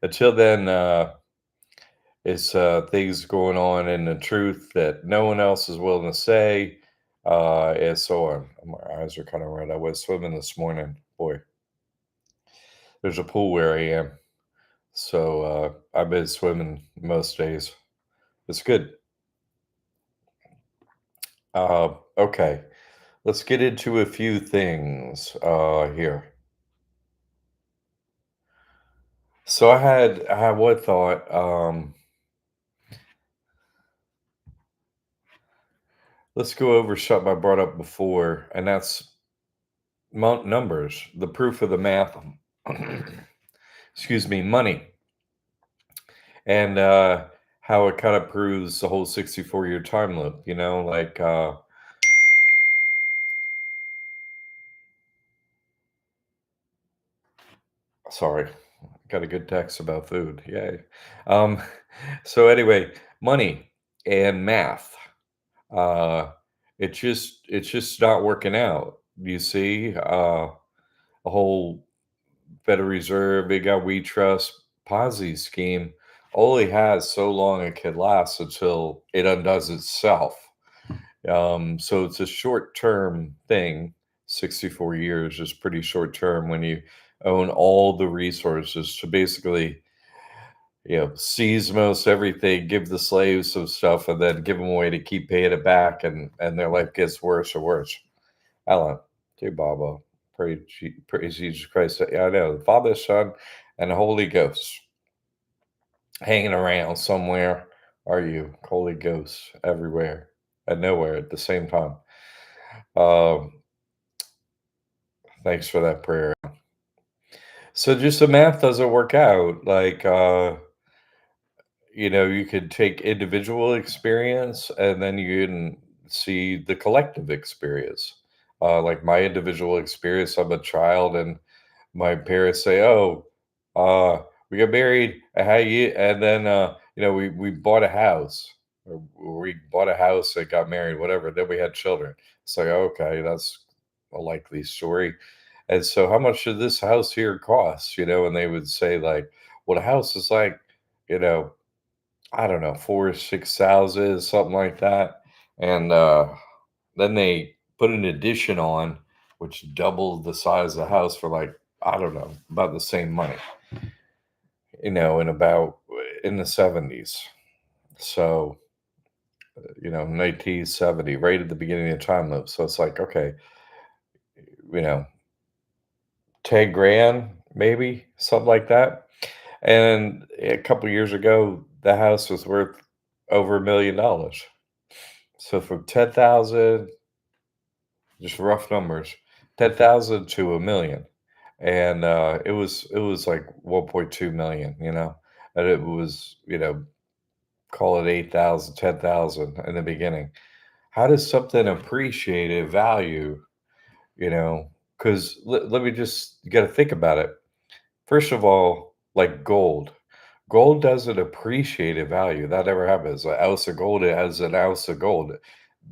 until then, it's things going on in the truth that no one else is willing to say, and so on. My eyes are kind of red. I was swimming this morning. Boy, there's a pool where I am, so I've been swimming most days. It's good. Okay, let's get into a few things here. So I had one thought. Let's go over something I brought up before, and that's numbers, the proof of the math. Excuse me, money, and how it kind of proves the whole 64-year time loop. Like sorry, got a good text about food. Yay. Um, so anyway, money and math. Uh, it's just not working out. You see, a whole Federal Reserve, big guy we trust Ponzi scheme only has so long it can last until it undoes itself. So it's a short term thing. 64 years is pretty short term when you own all the resources to basically, seize most everything, give the slaves some stuff, and then give them away to keep paying it back, and their life gets worse and worse. Alan, dear Baba, praise Jesus Christ. Yeah, I know the Father, Son, and the Holy Ghost hanging around somewhere. Are you Holy Ghost everywhere and nowhere at the same time? Um, Thanks for that prayer. So just the math doesn't work out. Like, you could take individual experience and then you can see the collective experience. Like my individual experience, I'm a child, and my parents say, "Oh, we got married, how you?" And then, we bought a house, or we bought a house and got married, whatever. Then we had children. It's like, okay, that's a likely story. And so, how much did this house here cost? And they would say, like, well, the house is like, you know, I don't know, 4 or 6,000, something like that. And then they put an addition on, which doubled the size of the house for, like, I don't know, about the same money, in the 70s. So, 1970, right at the beginning of time loop. So it's like, okay, you know, 10 grand, maybe something like that. And a couple years ago, the house was worth over $1 million. So from 10,000, just rough numbers, 10,000 to 1 million. And it was like 1.2 million, and it was, call it 8,000, 10,000 in the beginning. How does something appreciate in value, because let me just, you got to think about it. First of all, like gold. Gold doesn't appreciate in value. That never happens. An ounce of gold, it has an ounce of gold.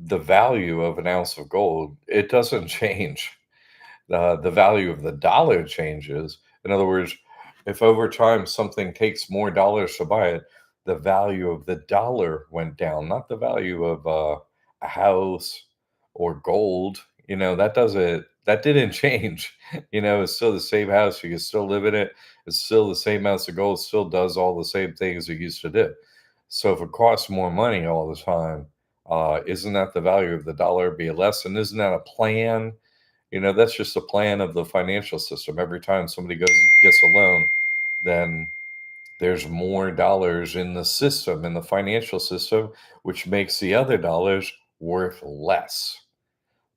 The value of an ounce of gold, it doesn't change. The value of the dollar changes. In other words, if over time something takes more dollars to buy it, the value of the dollar went down, not the value of a house or gold. That didn't change. It's still the same house. You can still live in it. It's still the same ounce of gold. Still does all the same things it used to do. So if it costs more money all the time, isn't that the value of the dollar be less? And isn't that a plan? That's just a plan of the financial system. Every time somebody gets a loan, then there's more dollars in the system, in the financial system, which makes the other dollars worth less.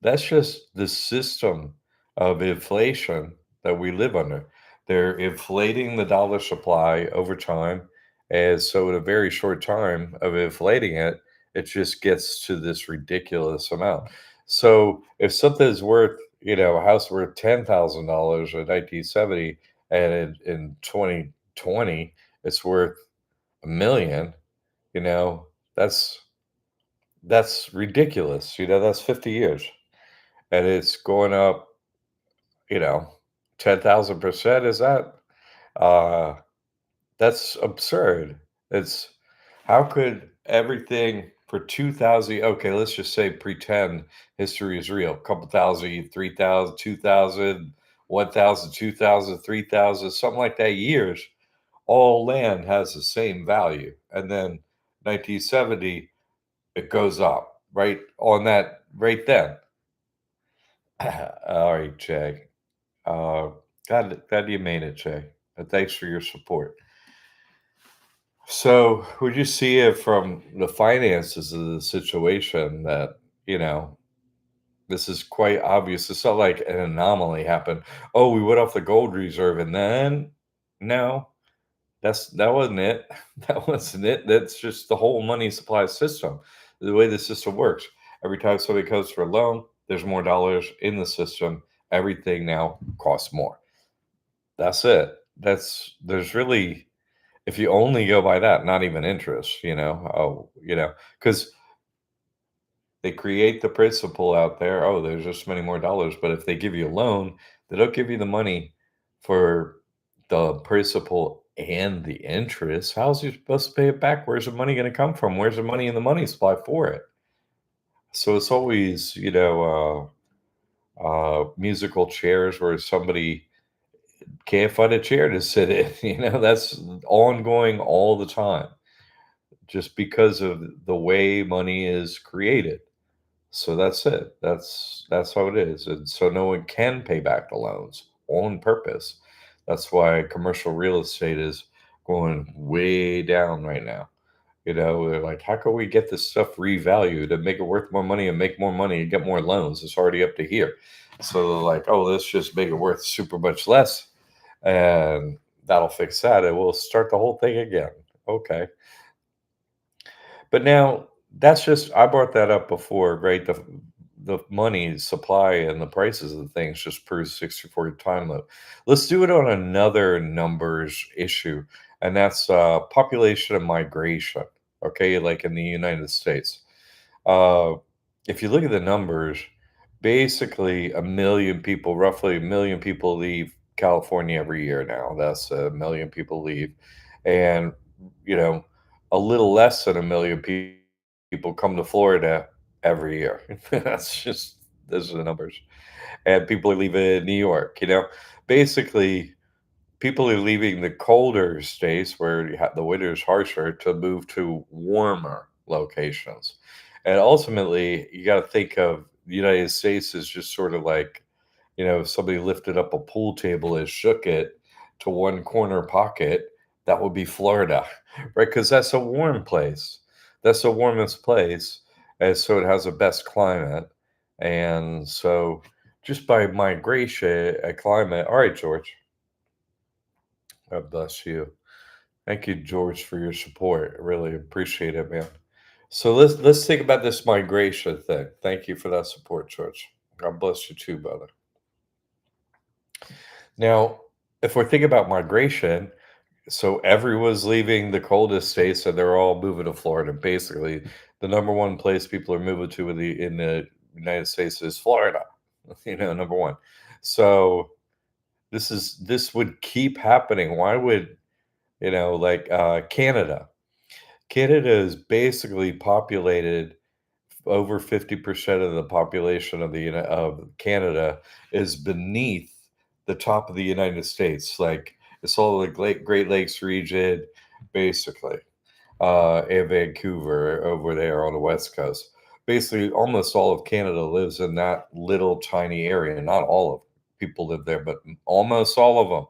That's just the system of inflation that we live under. They're inflating the dollar supply over time. And so, in a very short time of inflating it, it just gets to this ridiculous amount. So, if something is worth, a house worth $10,000 in 1970, and in 2020, it's worth 1 million, you know, that's that's ridiculous. That's 50 years, and it's going up, you know, 10,000%. Is that? Uh, That's absurd. It's how could everything for 2000, okay, let's just say pretend history is real. Couple thousand, 3,000, 2,000, 1,000, 2,000, 3,000, something like that years, all land has the same value. And then 1970, it goes up, right? On that right then. All right, Jay. Uh, glad you made it, Jay. And thanks for your support. So, would you see it from the finances of the situation that, you know, this is quite obvious? It's not like an anomaly happened. Oh, we went off the gold reserve and then no, that wasn't it. That wasn't it. That's just the whole money supply system. The way the system works. Every time somebody comes for a loan, there's more dollars in the system. Everything now costs more. That's it. There's really, if you only go by that, not even interest, because they create the principle out there. Oh, there's just many more dollars. But if they give you a loan, they don't give you the money for the principal and the interest. How's you supposed to pay it back? Where's the money going to come from? Where's the money in the money supply for it? So it's always, musical chairs where somebody can't find a chair to sit in. That's ongoing all the time just because of the way money is created. So that's it. That's how it is. And so no one can pay back the loans on purpose. That's why commercial real estate is going way down right now. They're like, how can we get this stuff revalued and make it worth more money and make more money and get more loans? It's already up to here. So they're like, oh, let's just make it worth super much less and that'll fix that. And we'll start the whole thing again. Okay. But now that's just I brought that up before, right? The money supply and the prices of the things just proves 64 time limit. Let's do it on another numbers issue, and that's population and migration. Okay, like in the United States. Uh, if you look at the numbers, basically a million people, roughly a million people leave California every year now. That's a million people leave. And, you know, a little less than a million people come to Florida every year. Those are the numbers. And people are leaving New York, Basically, people are leaving the colder states where the winter is harsher to move to warmer locations. And ultimately, you got to think of the United States as just sort of like, if somebody lifted up a pool table and shook it to one corner pocket, that would be Florida, right? Because that's a warm place. That's the warmest place. And so it has the best climate. And so just by migration, a climate. All right, George. God bless you. Thank you, George, for your support. I really appreciate it, man. So let's think about this migration thing. Thank you for that support, George. God bless you too, brother. Now, if we're thinking about migration, so everyone's leaving the coldest states and they're all moving to Florida. Basically, the number one place people are moving to in the United States is Florida. Number one. So this would keep happening. Why would like Canada? Canada is basically populated over 50% of the population of Canada is beneath the top of the United States. Like it's all the Great Lakes region, basically, and Vancouver over there on the West Coast. Basically, almost all of Canada lives in that little tiny area. Not all of people live there, but almost all of them.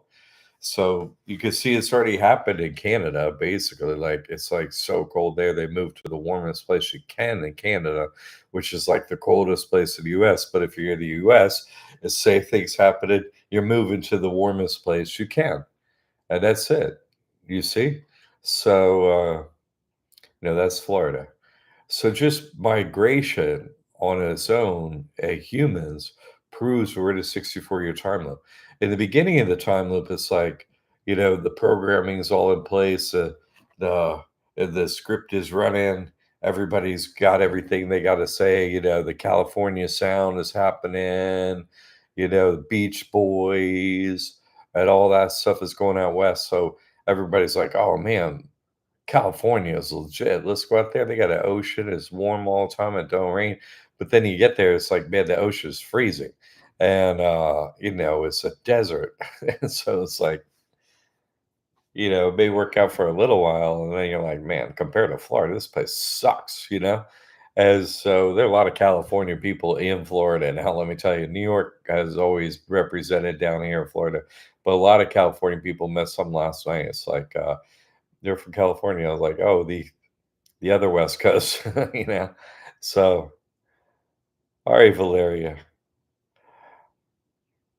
So you can see it's already happened in Canada, basically. Like it's like so cold there, they moved to the warmest place you can in Canada, which is like the coldest place in the US. But if you're in the US, and say things happening, you're moving to the warmest place you can. And that's it. You see? So that's Florida. So just migration on its own, humans, proves we're in a 64-year time loop. In the beginning of the time loop, it's like, the programming is all in place, the the script is running, everybody's got everything they got to say. The California sound is happening, the Beach Boys and all that stuff is going out west. So everybody's like, "Oh, man, California is legit. Let's go out there. They got an ocean. It's warm all the time. It don't rain." But then you get there, it's like, man, the ocean's freezing, and it's a desert, and so it's like, it may work out for a little while, and then you're like, man, compared to Florida, this place sucks. And so there are a lot of California people in Florida. Now, let me tell you, New York has always represented down here in Florida, but a lot of California people met some last night. It's like they're from California. I was like, oh, the other West Coast, you know. So, all right, Valeria,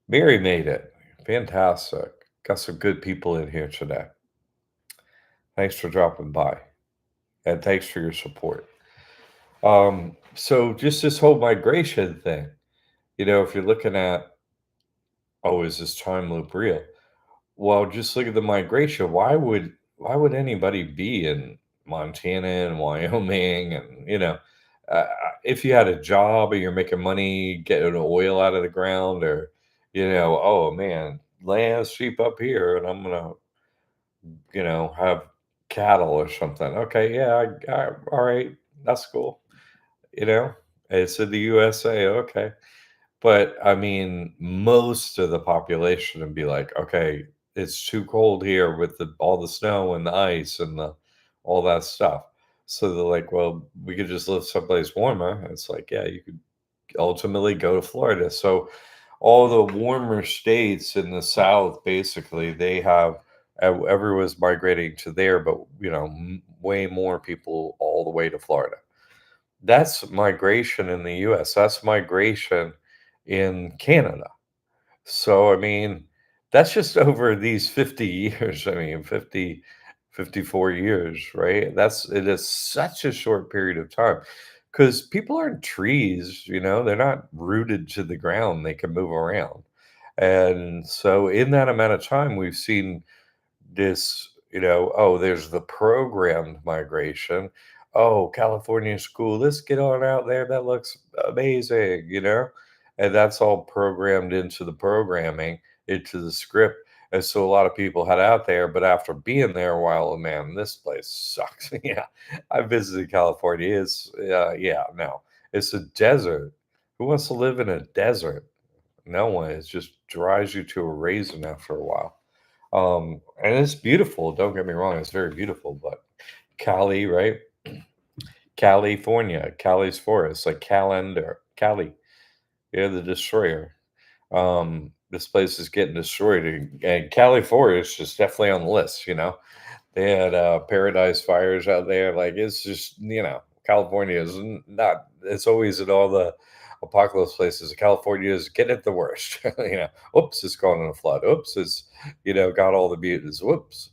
Mary made it. Fantastic. Got some good people in here today. Thanks for dropping by, and thanks for your support. So just this whole migration thing, if you're looking at, oh, is this time loop real? Well, just look at the migration. Why would anybody be in Montana and Wyoming and if you had a job and you're making money getting oil out of the ground, or oh man, land's cheap up here and I'm gonna have cattle or something. Okay, yeah, all right, that's cool. You know, it's in the USA. Okay. But I mean, most of the population would be like, okay, it's too cold here with all the snow and the ice and all that stuff. So they're like, well, we could just live someplace warmer. And it's like, yeah, you could ultimately go to Florida. So all the warmer states in the South, basically, they have everyone's migrating to there, but way more people all the way to Florida. That's migration in the US. That's migration in Canada. So, I mean, that's just over these 50 years. I mean, 54 years, right? It is such a short period of time because people aren't trees, they're not rooted to the ground. They can move around. And so, in that amount of time, we've seen this, oh, there's the programmed migration. Oh, California school, let's get on out there. That looks amazing. And that's all programmed into the programming, into the script. And so a lot of people head out there, but after being there a while, oh, man, this place sucks. Yeah. I visited California. Yeah, no, it's a desert. Who wants to live in a desert? No one. It just dries you to a raisin after a while. And it's beautiful. Don't get me wrong; it's very beautiful. But Cali, right? California, Cali's forest, like Calendar, Cali. Yeah, the destroyer. This place is getting destroyed, and Cali Forest is definitely on the list. They had paradise fires out there. Like it's just California is not. It's always in all the apocalypse places. California is getting it the worst. Oops, it's gone in a flood. Oops, it's got all the mutants. Whoops,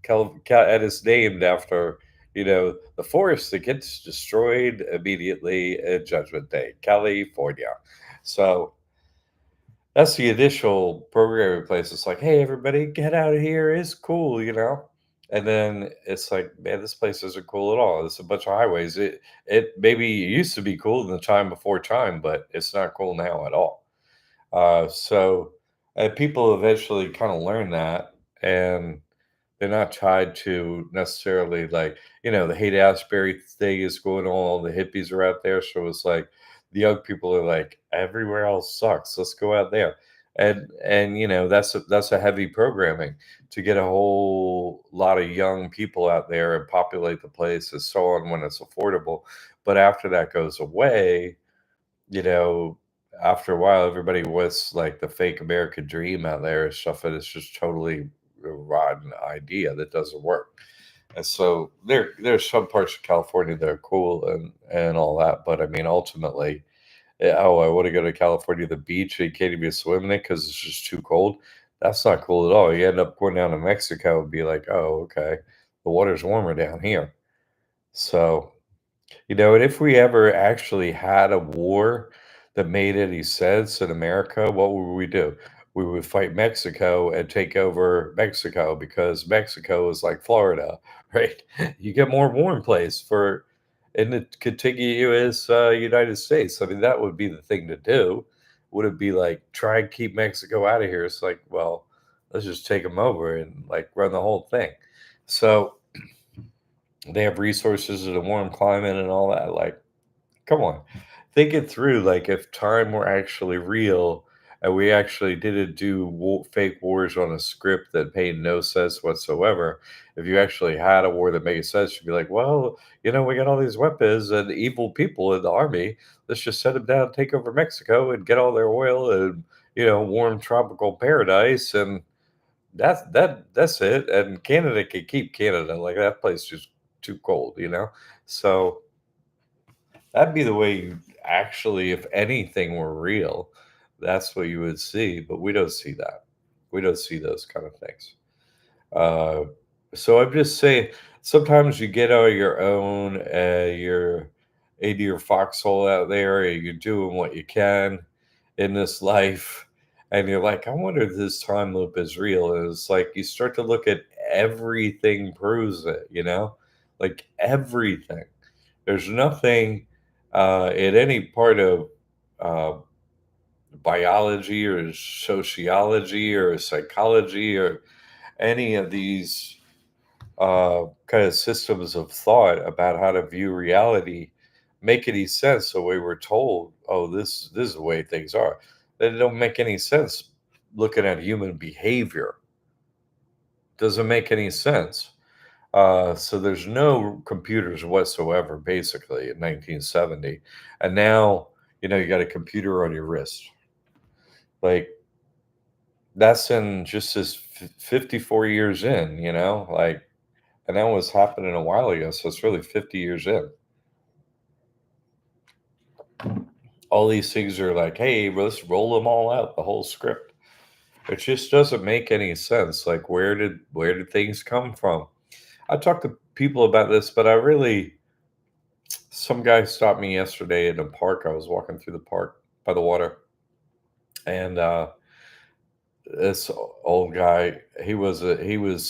and it's named after the forest that gets destroyed immediately at Judgment Day, California. So that's the initial programming place. It's like, hey, everybody, get out of here. It's cool. And then it's like, man, this place isn't cool at all. It's a bunch of highways. It maybe used to be cool in the time before time, but it's not cool now at all. So people eventually kind of learn that, and they're not tied to necessarily like, the hate Asbury thing is going on. All the hippies are out there. So it's like the young people are like, everywhere else sucks. Let's go out there. And that's a heavy programming to get a whole lot of young people out there and populate the place and so on when it's affordable. But after that goes away, you know, after a while, everybody wants like the fake American dream out there and stuff, and it's just totally a rotten idea that doesn't work. And so there's some parts of California that are cool and all that, but I mean, ultimately, oh, I want to go to California, the beach, and you can't even swim in it because it's just too cold. That's not cool at all. You end up going down to Mexico and be like, oh, okay, the water's warmer down here. So and if we ever actually had a war that made any sense in America, what would we do? We would fight Mexico and take over Mexico because Mexico is like Florida, right? You get more warm place for in the contiguous United States. I mean, that would be the thing to do. Would it be like try and keep Mexico out of here? It's like, well, let's just take them over and like run the whole thing. So they have resources and a warm climate and all that. Like, come on, think it through. Like, if time were actually real and we actually didn't do fake wars on a script that made no sense whatsoever, if you actually had a war that made sense, you'd be like, well, we got all these weapons and evil people in the army. Let's just set them down, take over Mexico, and get all their oil and warm tropical paradise, and that's it. And Canada can keep Canada. Like that place is too cold. So that'd be the way you actually, if anything were real, that's what you would see. But we don't see that. We don't see those kind of things. Uh, so I'm just saying, sometimes you get out of your own, you're into your foxhole out there, and you're doing what you can in this life, and you're like, I wonder if this time loop is real. And it's like you start to look at everything proves it. Like everything. There's nothing in any part of uh, biology or sociology or psychology or any of these kind of systems of thought about how to view reality make any sense the way we're told. Oh, this is the way things are. They don't make any sense. Looking at human behavior doesn't make any sense. So there's no computers whatsoever, basically, in 1970, and now you got a computer on your wrist. Like that's in just this 54 years in. Like, and that was happening a while ago, so it's really 50 years in. All these things are like, hey, let's roll them all out, the whole script. It just doesn't make any sense. Like, where did things come from? I talked to people about this, but I really, some guy stopped me yesterday in a park. I was walking through the park by the water, and this old guy, he was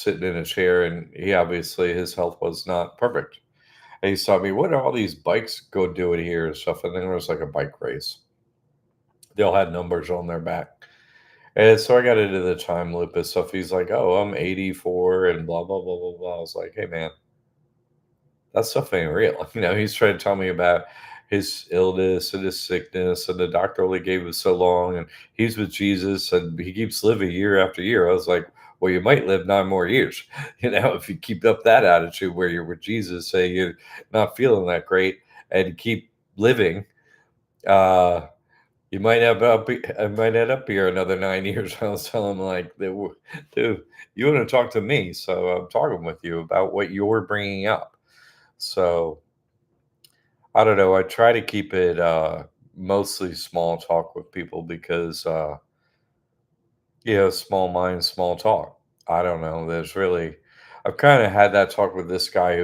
sitting in a chair, and he obviously his health was not perfect. And he saw me, what are all these bikes go doing here and stuff? And then there was like a bike race. They all had numbers on their back. And so I got into the time loop and stuff. He's like, oh, I'm 84 and blah, blah, blah, blah, blah. I was like, hey, man, that stuff ain't real. He's trying to tell me about his illness and his sickness, and the doctor only gave him so long, and he's with Jesus, and he keeps living year after year. I was like, well, you might live 9 more years, if you keep up that attitude where you're with Jesus, say you're not feeling that great, and keep living. Uh, you might I might end up here another 9 years. I was telling him like, dude, you want to talk to me, so I'm talking with you about what you're bringing up. So I don't know. I try to keep it mostly small talk with people because, small minds, small talk. I don't know. I've kind of had that talk with this guy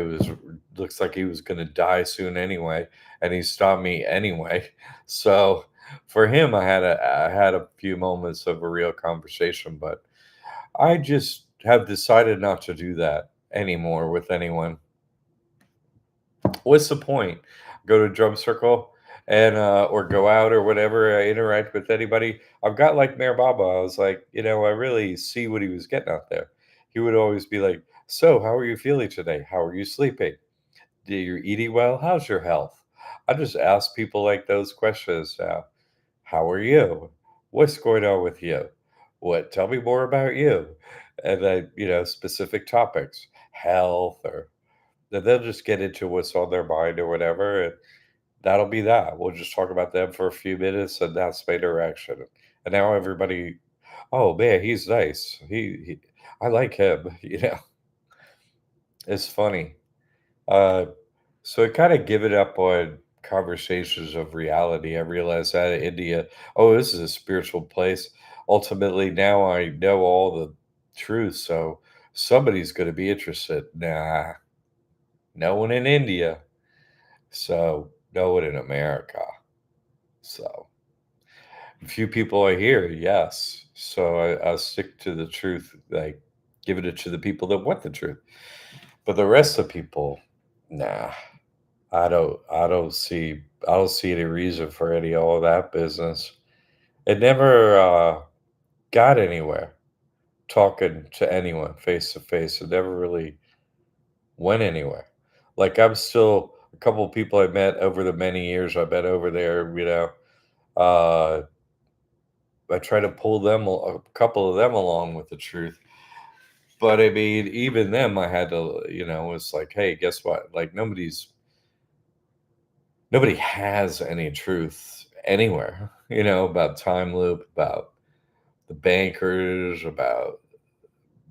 looks like he was going to die soon anyway, and he stopped me anyway. So for him, I had a few moments of a real conversation, but I just have decided not to do that anymore with anyone. What's the point? Go to a drum circle and or go out or whatever, interact with anybody. I've got like Mayor Baba. I was like, I really see what he was getting out there. He would always be like, so how are you feeling today? How are you sleeping? Do you eating well? How's your health? I just ask people like those questions now. How are you? What's going on with you? What, tell me more about you. And then, specific topics, health, or then they'll just get into what's on their mind or whatever, and that'll be that. We'll just talk about them for a few minutes, and that's my direction. And now everybody, oh man, he's nice. I like him. It's funny. Uh, so I kind of give it up on conversations of reality. I realized that in India, oh, this is a spiritual place. Ultimately, now I know all the truth, so somebody's going to be interested. Nah, no one in India. So, no one in America. So, a few people are here, yes. So I'll stick to the truth, like giving it to the people that want the truth. But the rest of people, nah. I don't see any reason for any all of that business. It never got anywhere. talking to anyone face to face. It never really went anywhere. Like, I'm still a couple of people I met over the many years I've been over there, uh, I try to pull a couple of them along with the truth. But I mean, even them, I had to, it's like, hey, guess what? Like, nobody has any truth anywhere, about time loop, about the bankers, about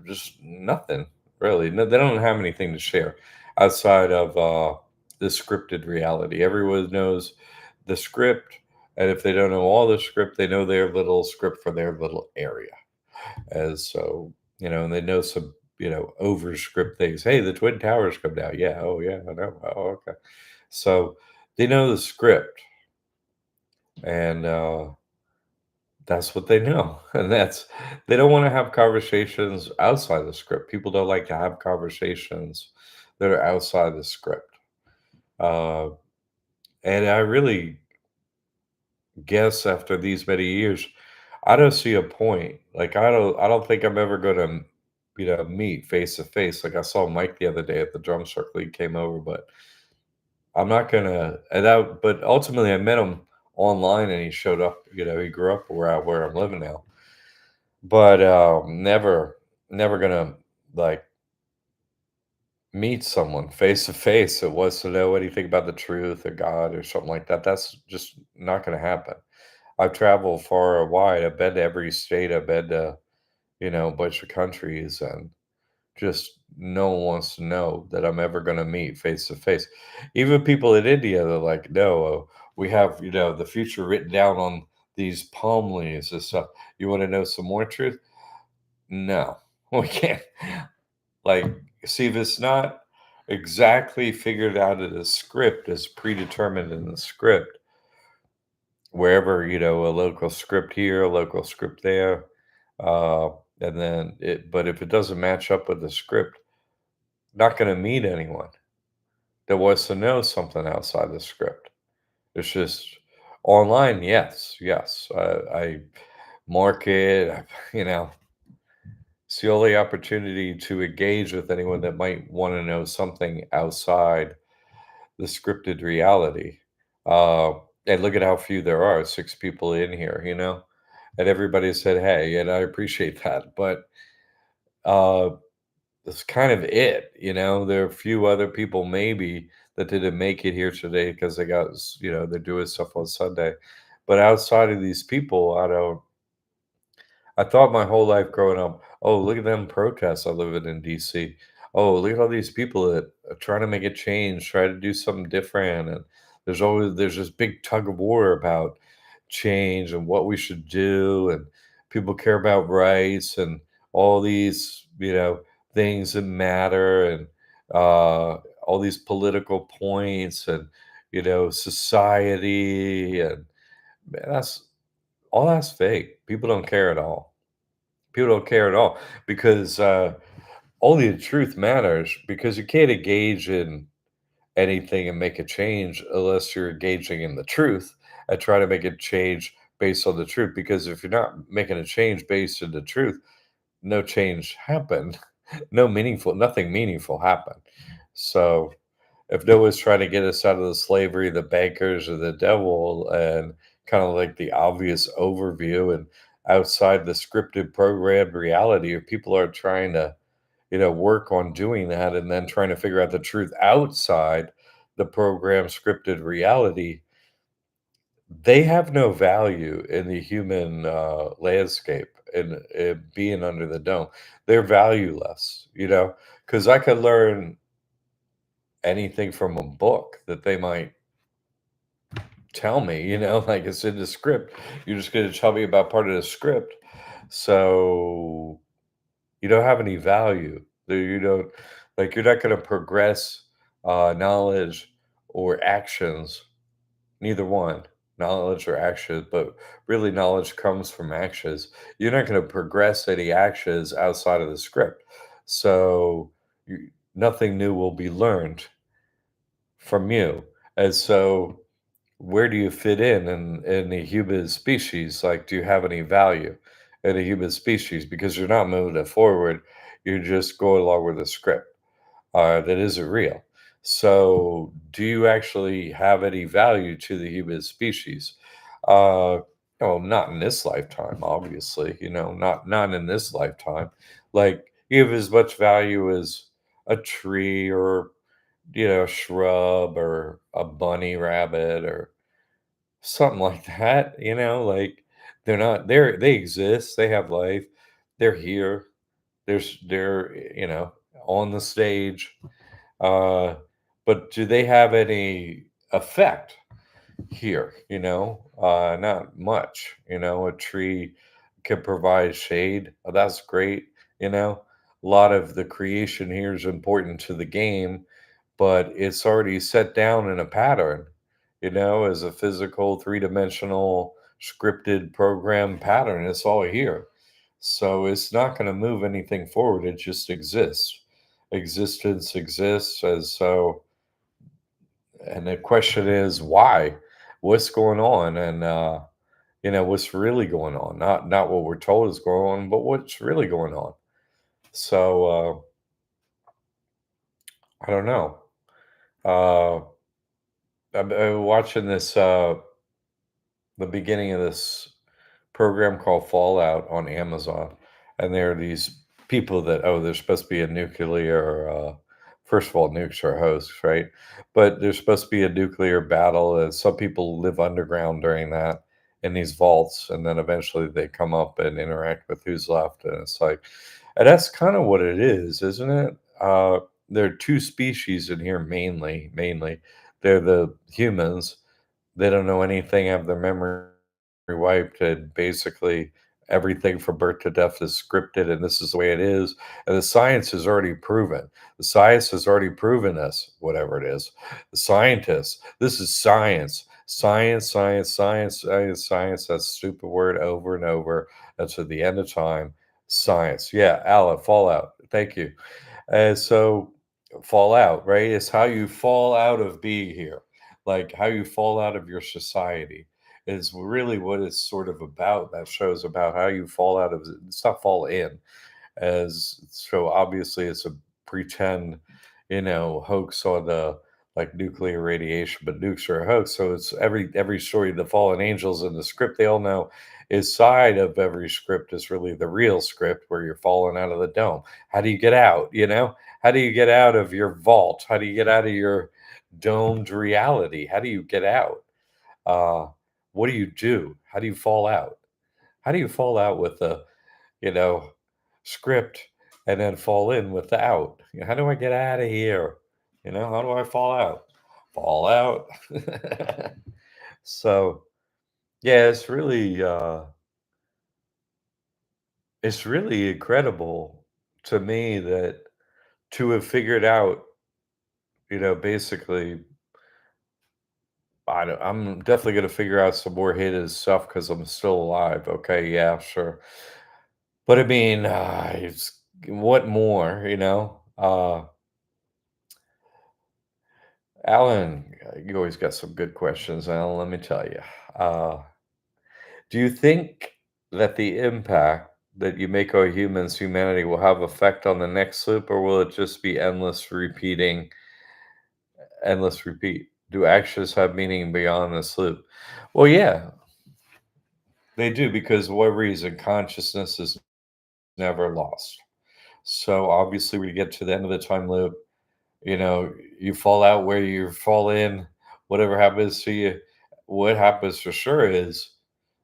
just nothing really. No, they don't have anything to share outside of the scripted reality. Everyone knows the script, and if they don't know all the script, they know their little script for their little area. As so, and they know some, over script things. Hey, the Twin Towers come down. Yeah. Oh, yeah. I know. Oh, okay. So they know the script, and that's what they know. And they don't want to have conversations outside the script. People don't like to have conversations that are outside the script. Uh, and I really guess after these many years, I don't see a point. Like, I don't think I'm ever gonna, meet face to face. Like, I saw Mike the other day at the drum circle. He came over, but I'm not gonna. But ultimately, I met him online, and he showed up. He grew up where I'm living now. But never gonna like meet someone face to face that wants to know anything about the truth or God or something like that. That's just not gonna happen. I've traveled far and wide. I've been to every state. I've been to, a bunch of countries, and just no one wants to know that I'm ever going to meet face to face. Even people in India, they're like, no, we have, the future written down on these palm leaves and stuff. You want to know some more truth? No, we can't. Like, see, if it's not exactly figured out in the script, as predetermined in the script, wherever, a local script here, a local script there. Uh, and then but if it doesn't match up with the script, not going to meet anyone that wants to know something outside the script. It's just online. Yes, yes. I market, it's the only opportunity to engage with anyone that might want to know something outside the scripted reality. Uh, and look at how few there are, 6 people in here, and everybody said, hey, and I appreciate that. But uh, that's kind of it. There are a few other people maybe that didn't make it here today because they're doing stuff on Sunday. But outside of these people, I thought my whole life growing up, oh, look at them protests. I live in DC. Oh, look at all these people that are trying to make a change, try to do something different. And there's this big tug of war about change and what we should do. And people care about rights and all these, things that matter, and all these political points, and, society. And man, that's fake. People don't care at all. People don't care at all because only the truth matters, because you can't engage in anything and make a change unless you're engaging in the truth and try to make a change based on the truth. Because if you're not making a change based on the truth, no change happened. Nothing meaningful happened. So if no one's trying to get us out of the slavery, the bankers, or the devil, and kind of like the obvious overview, and outside the scripted programmed reality, if people are trying to, work on doing that and then trying to figure out the truth outside the program scripted reality, they have no value in the human landscape, and being under the dome. They're valueless, because I could learn anything from a book that they might tell me, like it's in the script. You're just going to tell me about part of the script. So you don't have any value. You don't, like, you're not going to progress knowledge or actions, neither one, knowledge or actions, but really knowledge comes from actions. You're not going to progress any actions outside of the script. So nothing new will be learned from you. And so where do you fit in the human species? Like, do you have any value? in a human species because you're not moving it forward. You're just going along with the script that isn't real. So, do you actually have any value to the human species? Uh, no, not in this lifetime, obviously. Not in this lifetime. Like, you have as much value as a tree or a shrub or a bunny rabbit or something like that. Like they exist, they have life, they're here, they're on the stage, uh, but do they have any effect here? Not much. A tree can provide shade. That's great. A lot of the creation here is important to the game, but it's already set down in a pattern, as a physical, three-dimensional, scripted program pattern. It's all here. So it's not going to move anything forward. It just exists. Existence exists as so, and the question is why? What's going on? And what's really going on? Not what we're told is going on, but what's really going on. So I don't know. Uh, I'm watching the beginning of this program called Fallout on Amazon, and there are these people that there's supposed to be a nuclear. First of all, nukes are hosts, right? But there's supposed to be a nuclear battle, and some people live underground during that in these vaults, and then eventually they come up and interact with who's left, and it's like, and that's kind of what it is, isn't it? There are two species in here mainly. They're the humans. They don't know anything, have their memory wiped, and basically everything from birth to death is scripted, and this is the way it is. And the science has already proven. The science has already proven us, whatever it is. The scientists, this is science. Science, science, science, science, science. That stupid word over and over. That's at the end of time. Science. Yeah, Alan, Fallout. Thank you. And so fall out, right? It's how you fall out of being here, like how you fall out of your society is really what it's sort of about. That show's about how you fall out of it's not fall in as so obviously it's a pretend, hoax on the like nuclear radiation, but nukes are a hoax. So it's every story, the fallen angels in the script, they all know inside of every script is really the real script where you're falling out of the dome. How do you get out? How do you get out of your vault? How do you get out of your domed reality? How do you get out? Uh, what do you do? How do you fall out? How do you fall out with the you know, script and then fall in with the out. How do I get out of here? How do I fall out? Fall out. So yeah, it's really incredible to me that to have figured out, basically I'm definitely gonna figure out some more hidden stuff because I'm still alive. Okay, yeah, sure. But I mean, it's what more, Alan, you always got some good questions, Alan. Let me tell you. Uh, do you think that the impact that you make on humanity will have effect on the next loop, or will it just be endless repeat? Do actions have meaning beyond this loop? Well, yeah, they do because what reason? Consciousness is never lost. So obviously, we get to the end of the time loop. You fall out where you fall in, whatever happens to you. What happens for sure is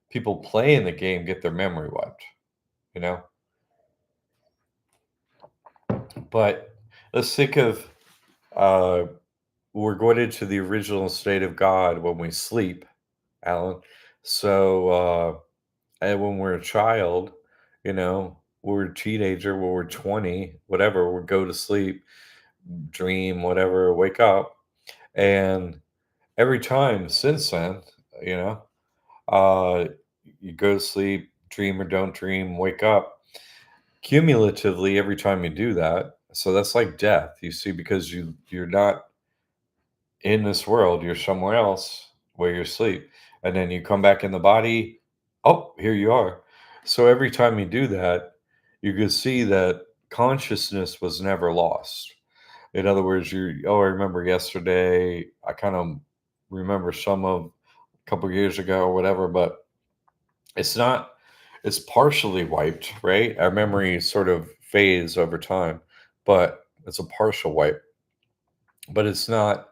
people playing the game get their memory wiped, you know? But let's think of uh we're going into the original state of God when we sleep, Alan. So and when we're a child, we're a teenager, when we're 20, whatever, we go to sleep, dream, whatever, wake up. And every time since then, you know, uh, you go to sleep, dream or don't dream, wake up. Cumulatively, every time you do that, so that's like death. You see, because you're not in this world, you're somewhere else where you sleep, and then you come back in the body. Oh, here you are. So every time you do that, you can see that consciousness was never lost. In other words, oh, I remember yesterday, I kind of remember some of a couple years ago or whatever, but it's not, it's partially wiped, right? Our memory sort of fades over time, but it's a partial wipe, but it's not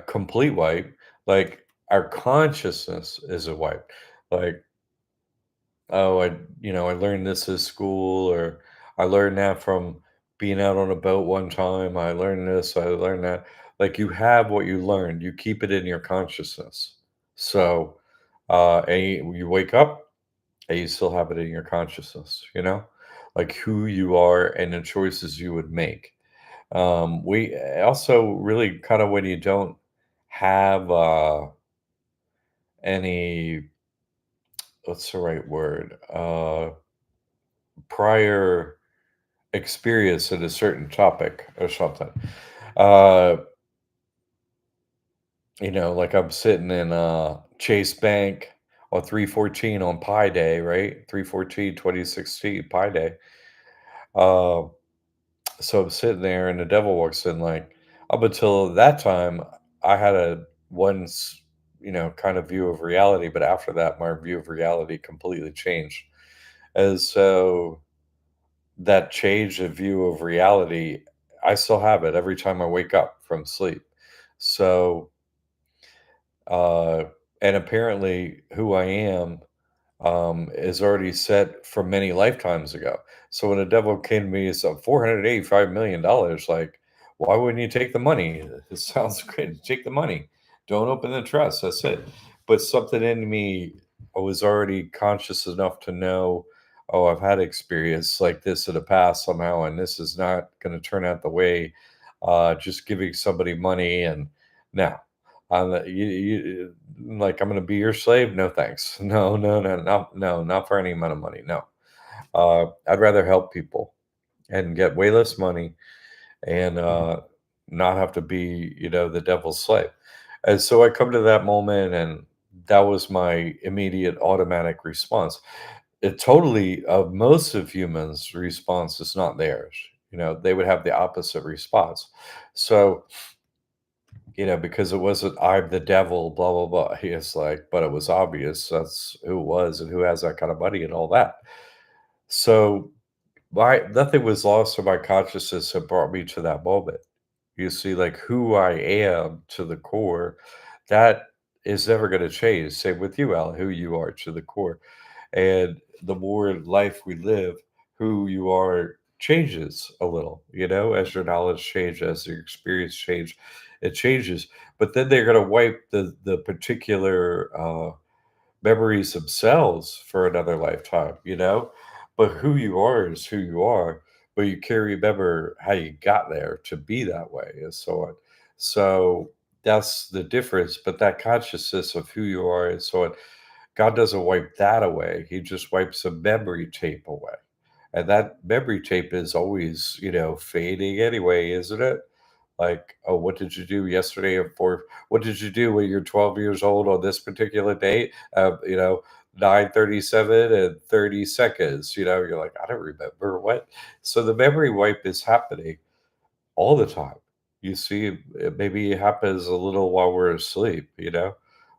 complete wipe. Like our consciousness is a wipe. Like, oh, I learned this at school, or I learned that from being out on a boat one time. I learned this, I learned that. Like you have what you learned, you keep it in your consciousness. So, and you wake up and you still have it in your consciousness, like who you are and the choices you would make. We also really kind of when you don't have any, what's the right word? Prior experience in a certain topic or something. Uh, like I'm sitting in Chase Bank on 314 on Pi Day, right? 314 2016 Pi Day. Uh, so I'm sitting there and the devil walks in like up until that time I had a once, kind of view of reality, but after that my view of reality completely changed. And so that change of view of reality, I still have it every time I wake up from sleep. So, uh, and apparently, who I am is already set from many lifetimes ago. So when the devil came to me and said $485 million, like, why wouldn't you take the money? It sounds great. Take the money. Don't open the trust. That's it. But something in me, I was already conscious enough to know, oh, I've had experience like this in the past somehow, and this is not going to turn out the way just giving somebody money. And now, like, I'm going to be your slave? No, thanks. No, no, no, no, no, not for any amount of money. No. I'd rather help people and get way less money and not have to be, the devil's slave. And so I come to that moment, and that was my immediate automatic response. It totally, most of humans' response is not theirs. They would have the opposite response. So, because it wasn't I'm the devil, blah blah blah. He is like, but it was obvious that's who it was and who has that kind of money and all that. So my nothing was lost in my consciousness that brought me to that moment. You see, like who I am to the core, that is never going to change. Same with you, Al, who you are to the core. And the more life we live, who you are changes a little, as your knowledge changes, as your experience change, it changes. But then they're going to wipe the particular memories themselves for another lifetime. But who you are is who you are. But you can remember how you got there to be that way, and so on. So that's the difference. But that consciousness of who you are and so on, God doesn't wipe that away. He just wipes a memory tape away. And that memory tape is always, fading anyway, isn't it? Like, oh, what did you do yesterday what did you do when you're 12 years old on this particular date? 9:37 and 30 seconds. You're like, I don't remember what. So the memory wipe is happening all the time. You see, maybe it happens a little while we're asleep,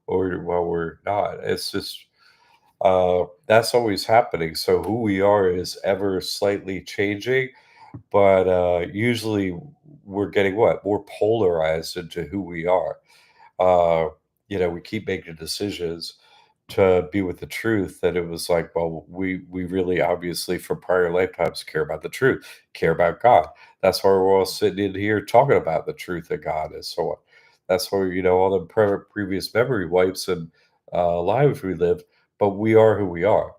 or while we're not. It's just that's always happening. So who we are is ever slightly changing, but usually we're getting what? More polarized into who we are. Uh, we keep making decisions to be with the truth that it was like, well, we really obviously from prior lifetimes care about the truth, care about God. That's why we're all sitting in here talking about the truth of God and so on. That's why all the previous memory wipes and lives we lived, but we are who we are.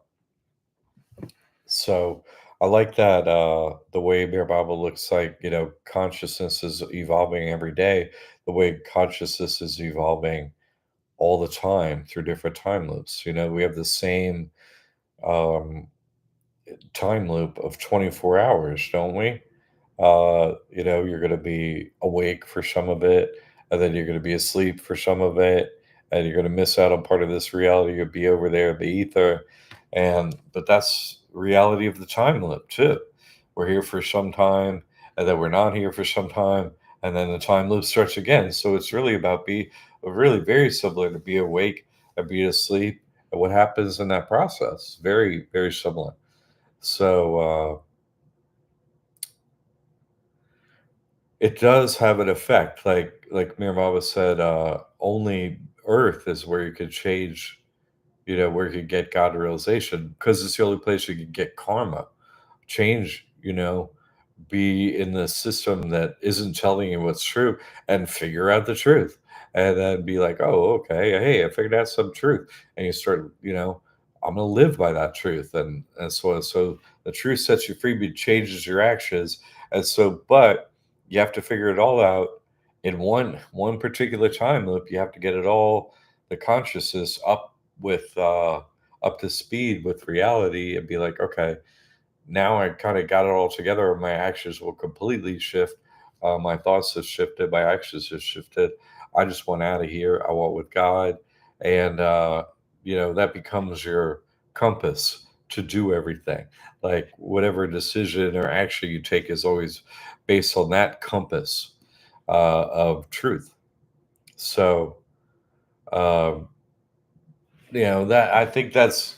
So I like that the way Bear Bible looks like, consciousness is evolving every day, the way consciousness is evolving all the time through different time loops. We have the same um, time loop of 24 hours, don't we? You're going to be awake for some of it, and then you're going to be asleep for some of it, and you're going to miss out on part of this reality. You'll be over there in the ether, And but that's reality of the time loop too. We're here for some time, and then we're not here for some time, and then the time loop starts again. So it's really about be really very similar to be awake and be asleep, and what happens in that process. Very, very similar. So it does have an effect. Like Mir Mama said, only Earth is where you could change, where you could get God realization, because it's the only place you could get karma change, be in the system that isn't telling you what's true, and figure out the truth. And then be like, oh, okay, hey, I figured out some truth. And you start, I'm gonna live by that truth. And so the truth sets you free, but changes your actions. And so, but you have to figure it all out in one particular time loop. You have to get it all, the consciousness up to speed with reality, and be like, okay, now I kind of got it all together. My actions will completely shift. My thoughts have shifted. My actions have shifted. I just want out of here. I want with God. And, that becomes your compass to do everything. Like whatever decision or action you take is always based on that compass of truth. So, um, that I think that's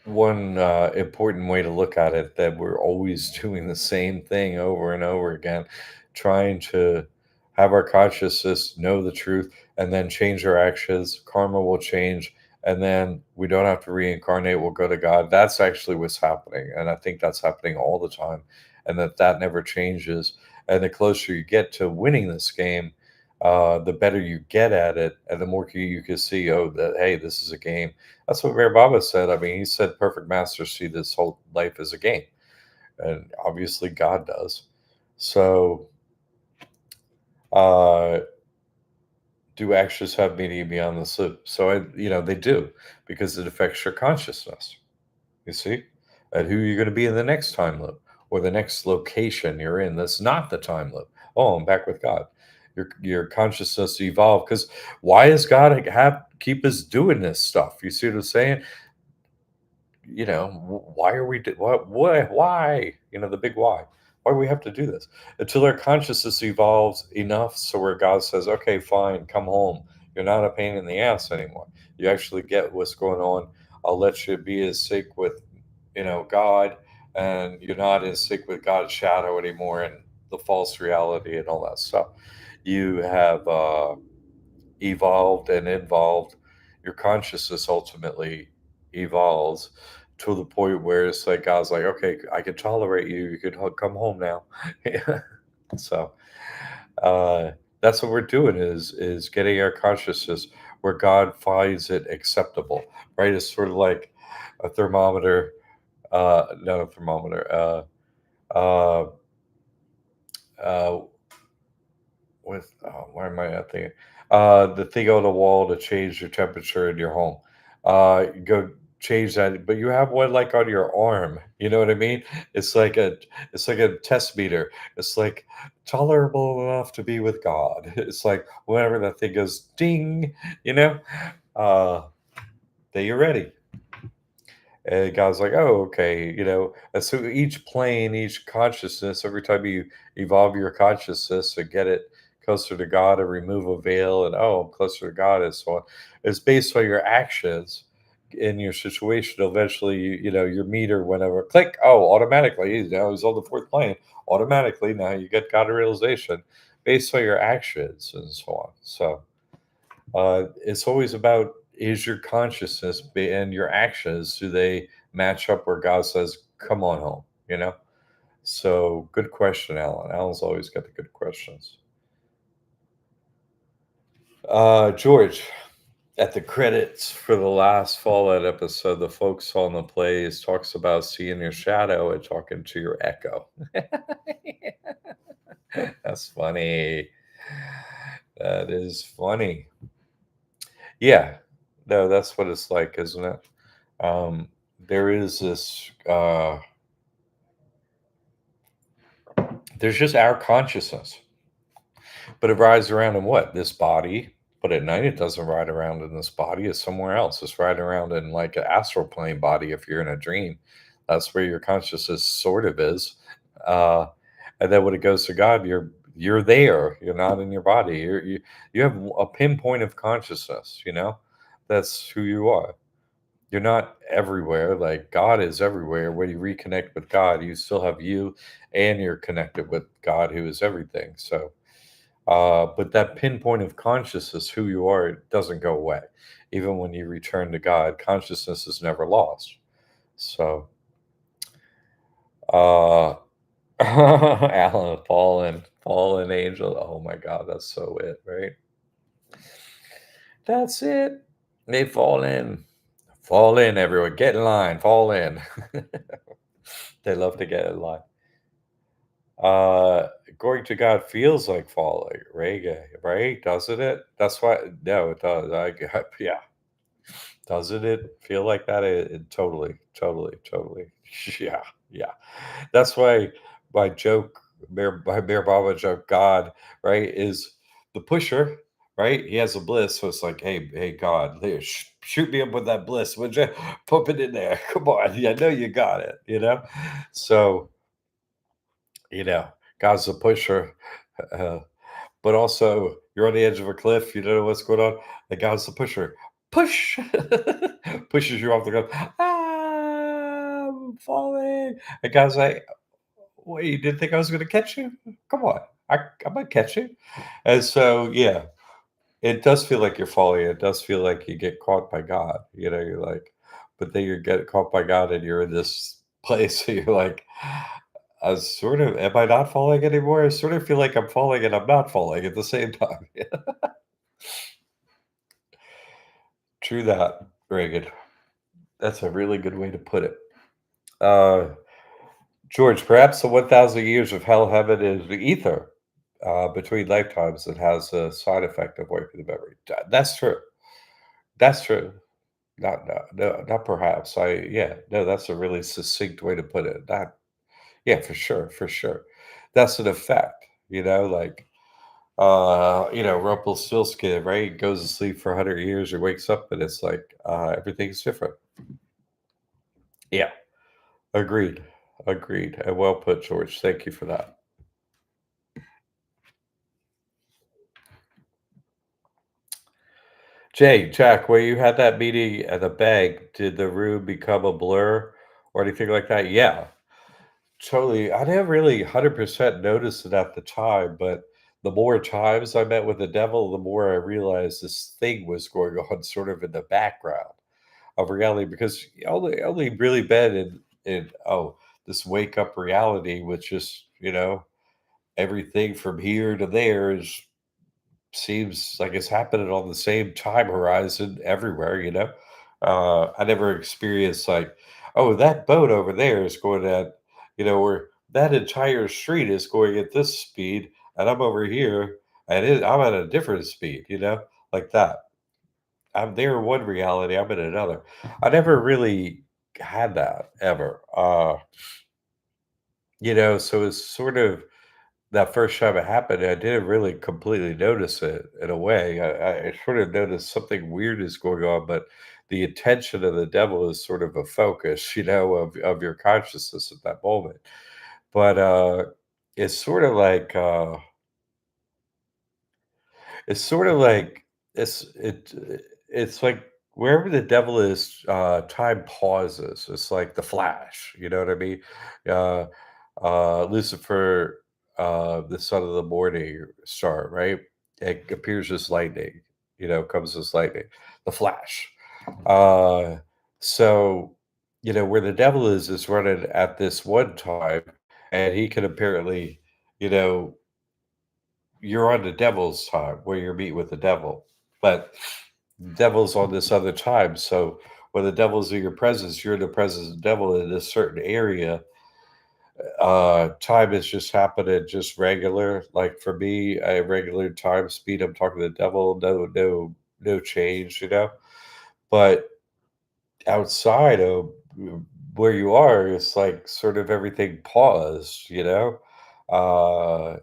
one important way to look at it, that we're always doing the same thing over and over again, trying to have our consciousness know the truth and then change our actions. Karma will change, and then we don't have to reincarnate. We'll go to God. That's actually what's happening. And I think that's happening all the time, and that never changes. And the closer you get to winning this game, the better you get at it, and the more you can see, oh, that hey, this is a game. That's what Mayor Baba said. I mean, he said perfect masters see this whole life as a game, and obviously God does. So, uh, do actions have meaning beyond the sleep? So, they do, because it affects your consciousness. You see, and who you're going to be in the next time loop, or the next location you're in. That's not the time loop. Oh, I'm back with God. Your consciousness evolve, because why is God have keep us doing this stuff? You see what I'm saying? Why are we why, the big why do we have to do this, until our consciousness evolves enough, so where God says, okay, fine, come home, you're not a pain in the ass anymore, you actually get what's going on, I'll let you be as sick with, God, and you're not as sick with God's shadow anymore, and the false reality and all that stuff. You have evolved and involved. Your consciousness ultimately evolves to the point where it's like God's like, okay, I can tolerate you. You can come home now. Yeah. So uh, that's what we're doing, is getting our consciousness where God finds it acceptable. Right? It's sort of like a thermometer. Not a thermometer. Uh, uh, with why am I not thinking? The thing on the wall to change your temperature in your home. Go change that, but you have one like on your arm. You know what I mean? It's like a test meter. It's like tolerable enough to be with God. It's like whenever that thing goes ding, you know, uh, that you're ready. And God's like, oh, okay, And so each plane, each consciousness, every time you evolve your consciousness and get it closer to God and remove a veil, and oh, I'm closer to God, and so on, it's based on your actions in your situation. Eventually, your meter went over, click, oh, automatically, he's on the fourth plane. Automatically, now you get God realization based on your actions and so on. So, it's always about, is your consciousness and your actions, do they match up where God says, come on home, So good question, Alan. Alan's always got the good questions. George, at the credits for the last Fallout episode, the folks on the plays talks about seeing your shadow and talking to your echo. That's funny. That is funny. Yeah. No, that's what it's like, isn't it? um, there is this there's just our consciousness, but it rides around in what, this body, But at night, it doesn't ride around in this body. It's somewhere else. It's riding around in like an astral plane body. If you're in a dream, that's where your consciousness sort of is. Uh, and then when it goes to God, you're there. You're not in your body. You have a pinpoint of consciousness. That's who you are. You're not everywhere. Like God is everywhere. When you reconnect with God, you still have you, and you're connected with God, who is everything. So but that pinpoint of consciousness, who you are, it doesn't go away. Even when you return to God, consciousness is never lost. So, uh, Alan, fallen angel. Oh my God, that's so it, right? That's it. They fall in, everyone. Get in line, fall in. They love to get in line. Going to God feels like falling, right? Doesn't it? That's why. No, it does. Yeah. Doesn't it feel like that? It totally, totally, totally. Yeah, yeah. That's why my joke, my Mayor Baba joke, God, right, is the pusher, right? He has a bliss, so it's like, hey, God, there, shoot me up with that bliss, would you? Pump it in there. Come on, I know you got it. So, God's the pusher. Uh, but also you're on the edge of a cliff, you don't know what's going on. The guy's the pusher. Push pushes you off the cliff. Ah, I'm falling. The guy's like, wait, you didn't think I was gonna catch you? Come on. I'm gonna catch you. And so yeah, it does feel like you're falling. It does feel like you get caught by God. You're like, but then you get caught by God and you're in this place. So you're like, am I not falling anymore? I sort of feel like I'm falling and I'm not falling at the same time. True that, Reagan. That's a really good way to put it. Uh, George, perhaps the 1,000 years of hell heaven is the ether between lifetimes that has a side effect of wiping the memory. That's true. That's true. Not perhaps. Yeah, no, that's a really succinct way to put it. Yeah, for sure, for sure. That's an effect, like Rumpelstiltskin, right? Goes to sleep for 100 years or wakes up and it's like everything's different. Yeah, agreed. Agreed. And well put, George. Thank you for that. Jack, where you had that meeting at the bank, did the room become a blur or anything like that? Yeah, totally. I didn't really 100% notice it at the time, but the more times I met with the devil, the more I realized this thing was going on sort of in the background of reality because only really been in this wake up reality, which is, everything from here to there is seems like it's happening on the same time horizon everywhere, I never experienced like, oh, that boat over there is going at, or that entire street is going at this speed, and I'm over here, and I'm at a different speed, like that. I'm there in one reality, I'm in another. I never really had that ever. So it's sort of that first time it happened, I didn't really completely notice it in a way. I sort of noticed something weird is going on, but the attention of the devil is sort of a focus, of your consciousness at that moment. But it's sort of like it's sort of like it's like wherever the devil is, time pauses. It's like the Flash, you know what I mean? Uh, Lucifer, the son of the morning star, right? It appears as lightning, comes as lightning. The Flash. Uh, so, where the devil is running at this one time, and he can apparently, you know, you're on the devil's time where you're meeting with the devil, but the devil's on this other time. So when the devil's in your presence, you're in the presence of the devil in a certain area. Time is just happening just regular. Like for me, a regular time speed. I'm talking to the devil. No change. But outside of where you are, it's like sort of everything paused. Uh,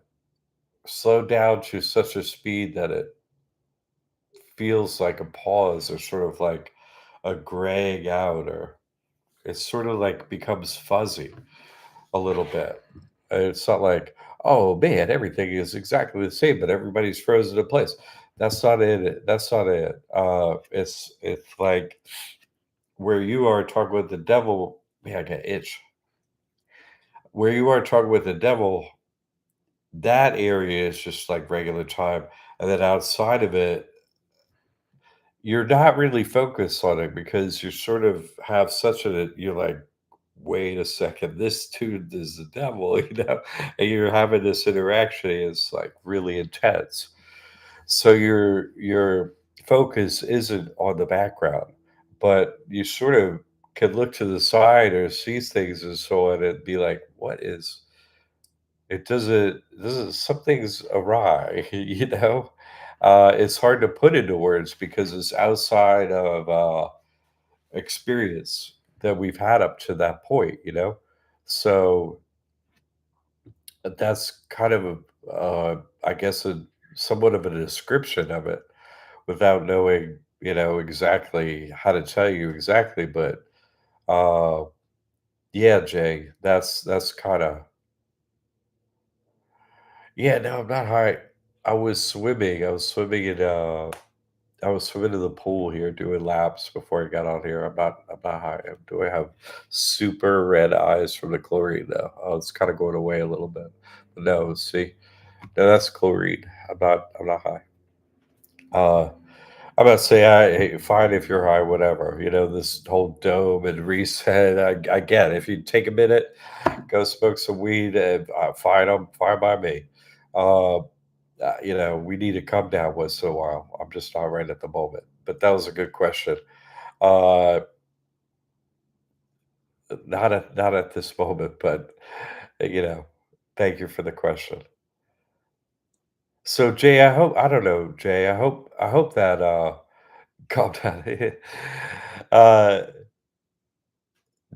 slowed down to such a speed that it feels like a pause or sort of like a graying out, or it sort of like becomes fuzzy a little bit. It's not like, oh man, everything is exactly the same, but everybody's frozen in place. That's not it. That's not it. It's like where you are talking with the devil. Man, I get itch. Where you are talking with the devil, that area is just like regular time, and then outside of it, you're not really focused on it because you sort of have such a you're like, "Wait a second, this dude is the devil," and you're having this interaction, it's, like, really intense. So your focus isn't on the background, but you sort of can look to the side or see things and so on and be like, "What is" it doesn't something's awry, you know? It's hard to put into words because it's outside of, experience that we've had up to that point, you know? So, that's kind of I guess, somewhat of a description of it without knowing, exactly how to tell you exactly, but, uh, yeah, Jay, that's kinda yeah, no, I'm not high. I was swimming in the pool here doing laps before I got on here. I'm not high. Do I have super red eyes from the chlorine though? Oh, it's kind of going away a little bit. But no, see, no, that's chlorine. I'm not high. Uh, I'm about to say, hey, fine if you're high, whatever. This whole dome and reset. I get it. If you take a minute, go smoke some weed, and fine, I'm fine by me. Uh, we need to come down once in a while. I'm just not right at the moment. But that was a good question. Uh, not at this moment, but you know, thank you for the question. So Jay, I don't know, Jay. I hope that calm down. uh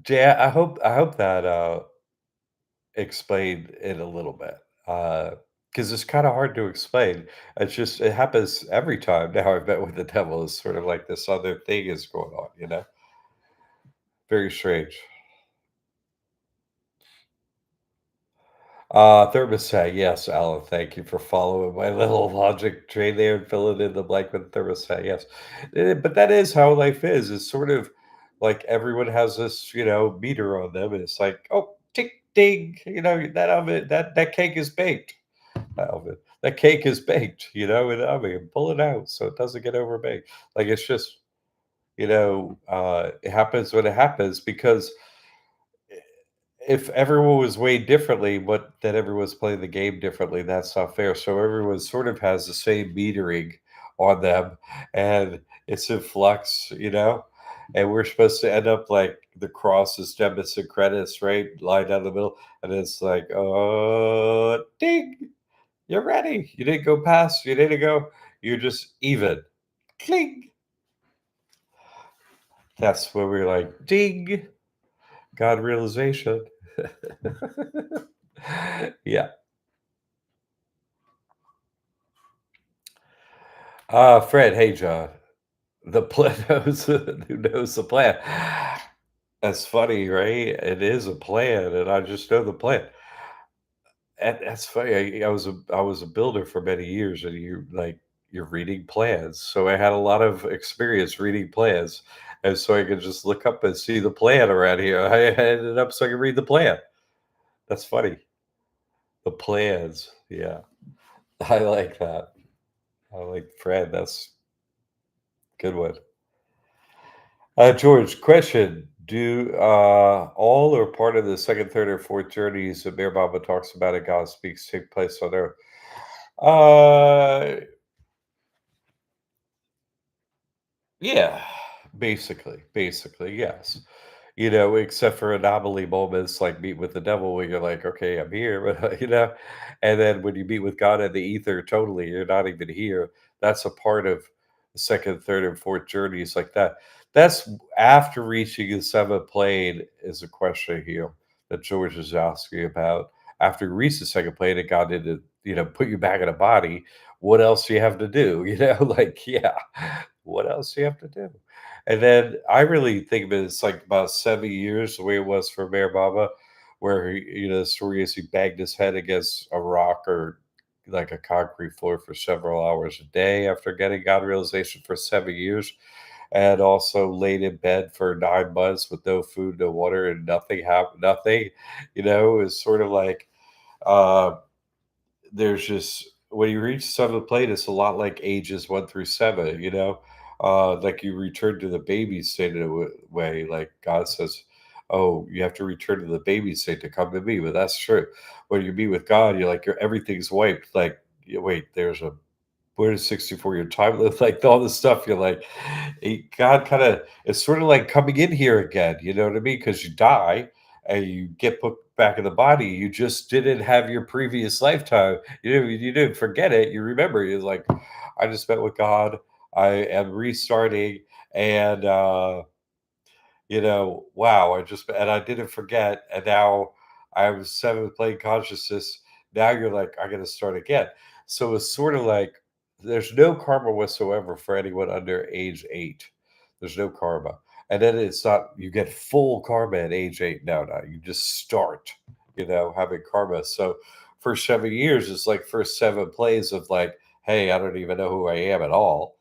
Jay, I hope that explained it a little bit. Because it's kind of hard to explain. It happens every time now I've met with the devil. It's sort of like this other thing is going on. Very strange. Thermostat, yes, Alan. Thank you for following my little logic train there and filling in the blank with thermostat. Yes, but that is how life is. It's sort of like everyone has this, meter on them, and it's like, oh, tick, ding. That oven, that cake is baked. That oven, that cake is baked. In the oven. Pull it out so it doesn't get overbaked. Like it's just, it happens when it happens because if everyone was weighed differently, but that everyone's playing the game differently, that's not fair. So everyone sort of has the same metering on them, and it's in flux, And we're supposed to end up like the crosses, debits, and credits, right? Line down the middle, and it's like, ding, you're ready. You didn't go past. You didn't go. You're just even. Cling. That's where we're like, ding. God realization. Yeah. Fred, hey, John. The plan knows who knows the plan. That's funny, right? It is a plan, and I just know the plan. And that's funny. I was a builder for many years, and you're reading plans. So I had a lot of experience reading plans, and so I could just look up and see the plan around here. I ended up so I could read the plan. That's funny. The plans, yeah. I like that. I like Fred. That's a good one. George, question. Do all or part of the second, third, or fourth journeys that Mayor Baba talks about in God Speaks take place on Earth? Uh, yeah, basically, yes. Except for anomaly moments like meet with the devil where you're like, okay, I'm here, but and then when you meet with God in the ether, totally, you're not even here. That's a part of the second, third, and fourth journeys like that. That's after reaching the seventh plane is a question here that George is asking about. After you reach the second plane and God didn't, put you back in a body, what else do you have to do? Like, yeah, what else do you have to do? And then I really think of it as like about 7 years, the way it was for Mayor Baba, where the story is he banged his head against a rock or like a concrete floor for several hours a day after getting God realization for 7 years, and also laid in bed for 9 months with no food, no water, and nothing happened. Nothing, is sort of like uh, there's just when you reach seventh plate, it's a lot like ages 1 through 7. Like you return to the baby state in a way. Like God says, "Oh, you have to return to the baby state to come to me." But that's true. When you meet with God, you're like, everything's wiped. Like, wait, there's a where does 64 your time live? Like all this stuff, you're like, God kind of, it's sort of like coming in here again, you know what I mean? Because you die and you get put back in the body. You just didn't have your previous lifetime. You didn't forget it. You remember, you're like, I just met with God. I am restarting. And, wow, and I didn't forget, and now I was seventh plane consciousness. Now you're like, I gotta start again. So it's sort of like there's no karma whatsoever for anyone under age 8. There's no karma. And then it's not you get full karma at age 8. No, no, you just start, having karma. So for 7 years, it's like first 7 plays of like, hey, I don't even know who I am at all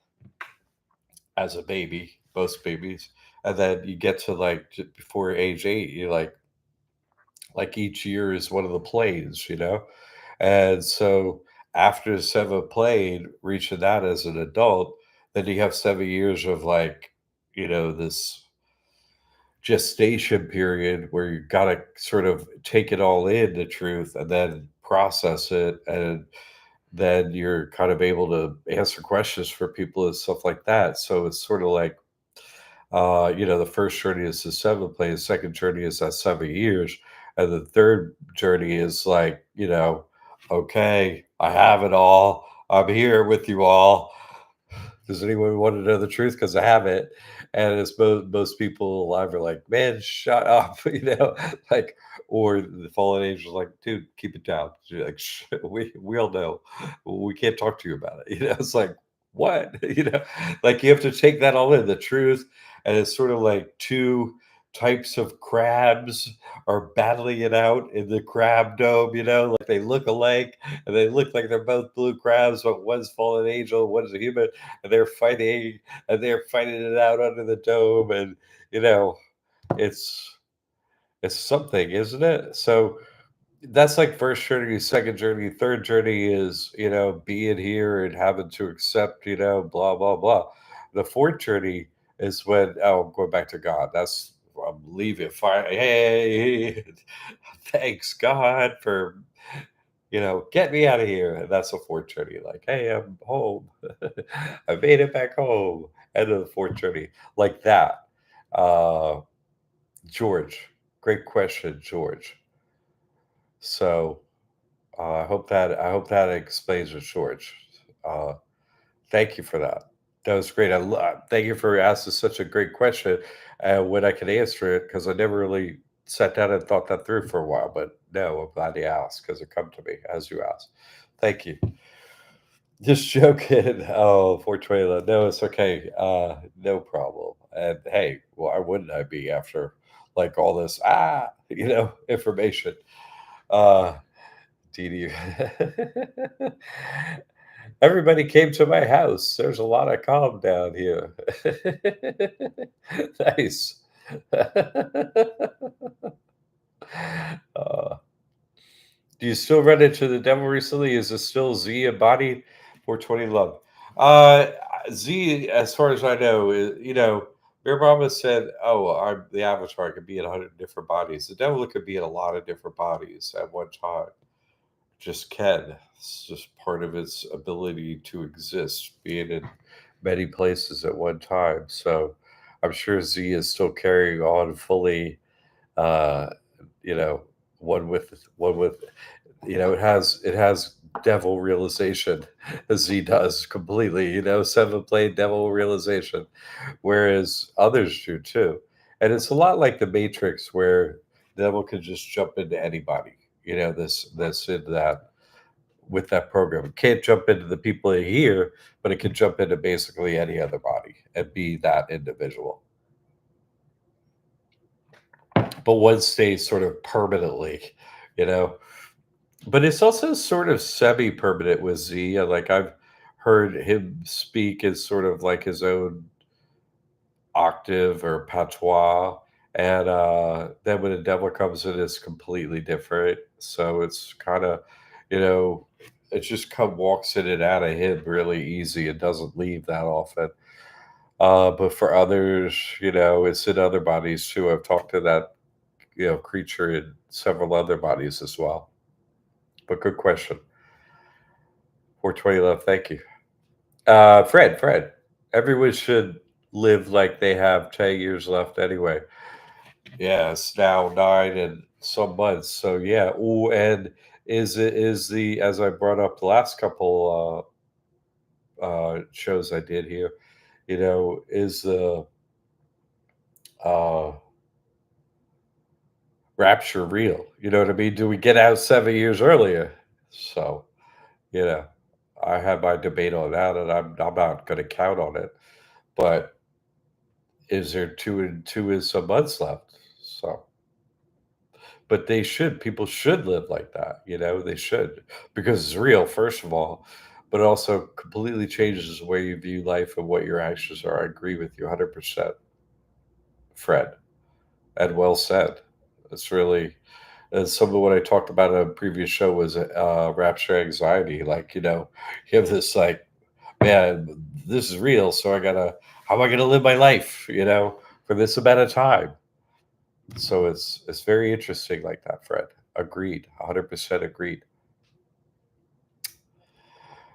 as a baby, most babies, and then you get to like before age 8, you're like each year is one of the plays, and so after the seventh plane, reaching that as an adult, then you have 7 years of like this gestation period where you got to sort of take it all in the truth and then process it, and then you're kind of able to answer questions for people and stuff like that. So it's sort of like the first journey is the seventh plane, the second journey is that 7 years, and the third journey is like, okay, I have it all. I'm here with you all. Does anyone want to know the truth? Because I have it. And it's most people alive are like, man, shut up, like, or the fallen angels like, dude, keep it down. You're like, we all know, we can't talk to you about it. It's like, what, like you have to take that all in the truth, and it's sort of like two types of crabs are battling it out in the crab dome. Like they look alike and they look like they're both blue crabs, but one's fallen angel, one's a human, and they're fighting it out under the dome, and you know it's it's something, isn't it? So that's like first journey, second journey, third journey is being here and having to accept, blah blah blah. The fourth journey is when, I'm going back to God. That's, I'm leaving fire. Hey, thanks God for get me out of here. That's the fourth journey. Like, hey, I'm home. I made it back home. End of the fourth journey. Like that. Uh George. Great question, George. So I hope that explains it, George. Uh Thank you for that. That was great. Thank you for asking such a great question. When I could answer it, because I never really sat down and thought that through for a while. But no, I'm glad you asked because it come to me as you asked. Thank you. Just joking. Oh, 420. No, it's okay. No problem. And hey, why wouldn't I be after like all this information? Uh Dee Dee. Everybody came to my house. There's a lot of calm down here. Nice. Uh, do you still run into the devil recently? Is it still Z embodied 420 love? Uh, Z, as far as I know, Bear Brahma said, "Oh, the avatar could be in 100 different bodies. The devil could be in a lot of different bodies at one time. Just can. It's just part of its ability to exist, being in many places at one time. So I'm sure Z is still carrying on fully. Uh, you know, one with it has devil realization as Z does completely. Seven plane devil realization, whereas others do too. And it's a lot like the Matrix, where the devil can just jump into anybody. This in that with that program. It can't jump into the people in here, but it can jump into basically any other body and be that individual. But one stays sort of permanently, you know. But it's also sort of semi-permanent with Z. Like I've heard him speak as sort of like his own octave or patois. And then when the devil comes in, it's completely different. So it's kind of, you know, it just come walks in and out of him really easy. It doesn't leave that often. But for others, it's in other bodies too. I've talked to that, creature in several other bodies as well. But good question. 420 love. Thank you. Fred. Everyone should live like they have 10 years left anyway. Yeah, it's now 9 and some months. So yeah. Ooh, and is the as I brought up the last couple shows I did here, is the uh rapture real? You know what I mean? Do we get out 7 years earlier? So, you know, I have my debate on that and I'm not gonna count on it. But is there 2 and some months left? So but people should live like that, they should, because it's real, first of all, but it also completely changes the way you view life and what your actions are. I agree with you 100%, Fred, and well said. It's really, and some of what I talked about in a previous show was rapture anxiety. Like, you have this like, man, this is real, so how am I gonna live my life, for this amount of time? So it's very interesting like that, Fred. Agreed. 100% agreed.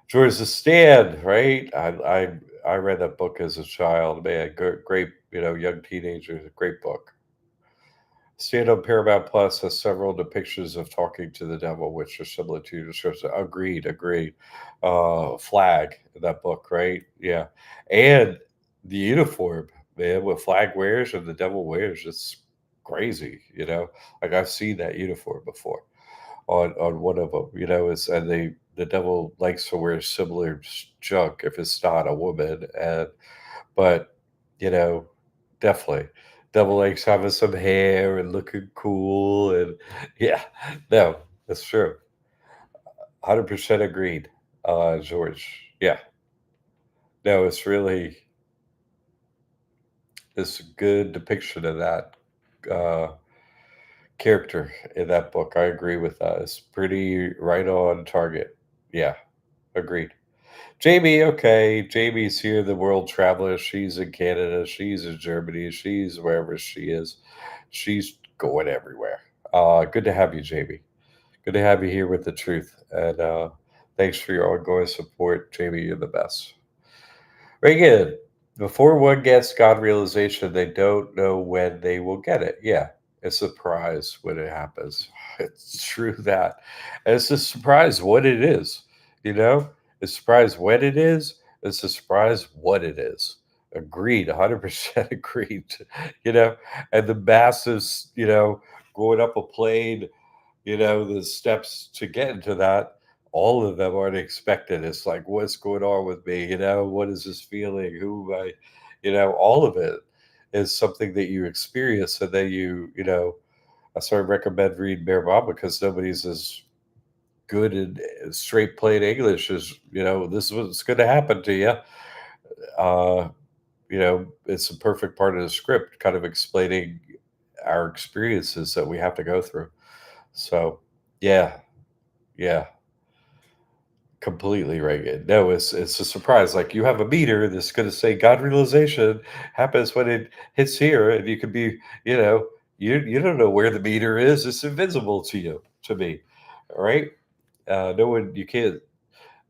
George the Stand, right? I read that book as a child. Man, great, young teenager, great book. Stand on Paramount Plus has several depictions of talking to the devil, which are similar to the scripture. Agreed, agreed. Flag, that book, right? Yeah. And the uniform, man, what Flag wears and the devil wears, it's crazy, Like I've seen that uniform before on one of them, it's and the devil likes to wear similar junk if it's not a woman, and but you know, definitely. Devil likes having some hair and looking cool and yeah, no, that's true. 100% agreed, George. Yeah. No, it's really it's a good depiction of that uh character in that book. I agree with that. It's pretty right on target. Yeah, agreed. Jamie, okay. Jamie's here, the world traveler. She's in Canada. She's in Germany. She's wherever she is. She's going everywhere. Good to have you, Jamie. Good to have you here with the truth. And thanks for your ongoing support, Jamie. You're the best. Very good. Before one gets God realization, they don't know when they will get it. Yeah, it's a surprise when it happens. It's true that. And it's a surprise what it is, you know? It's a surprise when it is. It's a surprise what it is. Agreed, 100% agreed. You know, and the masses, going up a plane, the steps to get into that, all of them aren't expected. It's like, what's going on with me? What is this feeling? Who am I? All of it is something that you experience. And then I sort of recommend reading Bear Mom because nobody's as good in straight plain English as, this is what's going to happen to you. Uh, it's a perfect part of the script, kind of explaining our experiences that we have to go through. So, yeah, yeah, completely right. No, it's a surprise. Like you have a meter that's going to say God realization happens when it hits here, and you could be, you don't know where the meter is. It's invisible to you, to me, right? No one, you can't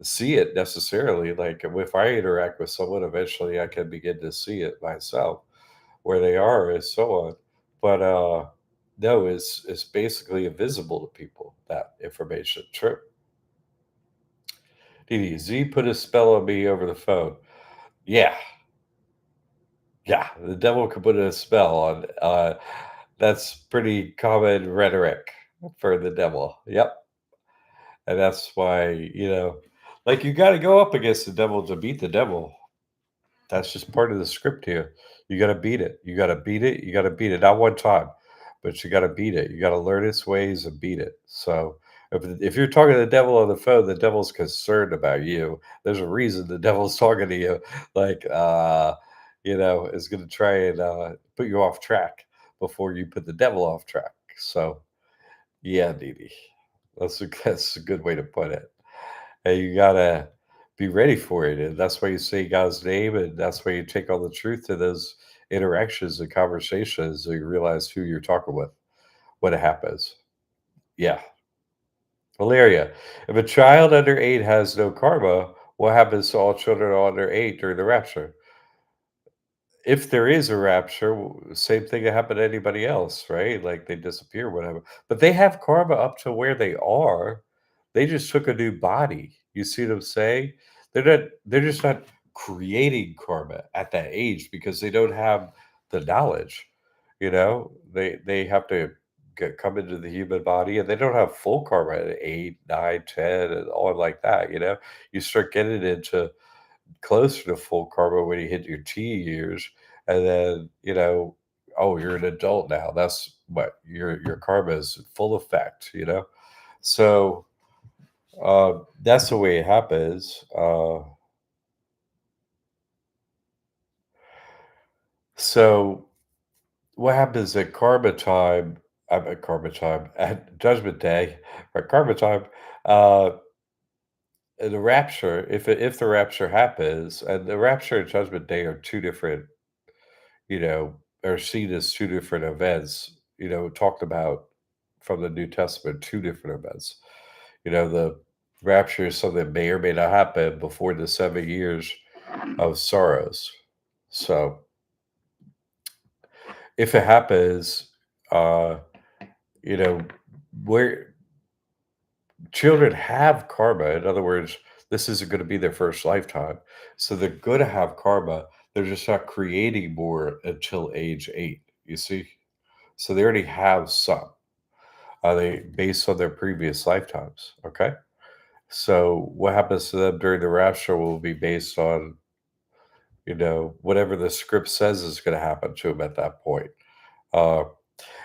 see it necessarily. Like if I interact with someone, eventually I can begin to see it myself, where they are, and so on. But no, it's basically invisible to people. That information, true. Did Z put a spell on me over the phone? Yeah, yeah. The devil could put a spell on. That's pretty common rhetoric for the devil. Yep. And that's why, like you got to go up against the devil to beat the devil. That's just part of the script here. You gotta beat it. You gotta beat it. You gotta beat it. Not one time, but you gotta beat it. You gotta learn its ways and beat it. So if you're talking to the devil on the phone, the devil's concerned about you. There's a reason the devil's talking to you. Like is gonna try and put you off track before you put the devil off track. So yeah, Dee Dee. That's a good way to put it. And you gotta be ready for it, and that's why you say God's name, and that's why you take all the truth to those interactions and conversations, so you realize who you're talking with when it happens. Yeah. Valeria, if a child under 8 has no karma, what happens to all children under 8 during the rapture? If there is a rapture, same thing that happened to anybody else, right? Like they disappear, whatever. But they have karma up to where they are. They just took a new body. You see what I'm saying? They're just not creating karma at that age because they don't have the knowledge. They have to come into the human body and they don't have full karma at 8, 9, 10, and all like that. You start getting into closer to full karma when you hit your teen years, and then oh, you're an adult now. That's what your karma is in full effect. So that's the way it happens. So what happens at karma time? At karma time at Judgment Day, or karma time. Uh, the rapture, if the rapture happens, and the rapture and Judgment Day are two different are seen as two different events, talked about from the New Testament, two different events. The rapture is something that may or may not happen before the 7 years of sorrows. So if it happens, uh, you know, where children have karma, in other words, this isn't going to be their first lifetime. So they're going to have karma. They're just not creating more until age 8. You see? So they already have some. They based on their previous lifetimes. Okay. So what happens to them during the rapture will be based on, whatever the script says is going to happen to them at that point. Uh,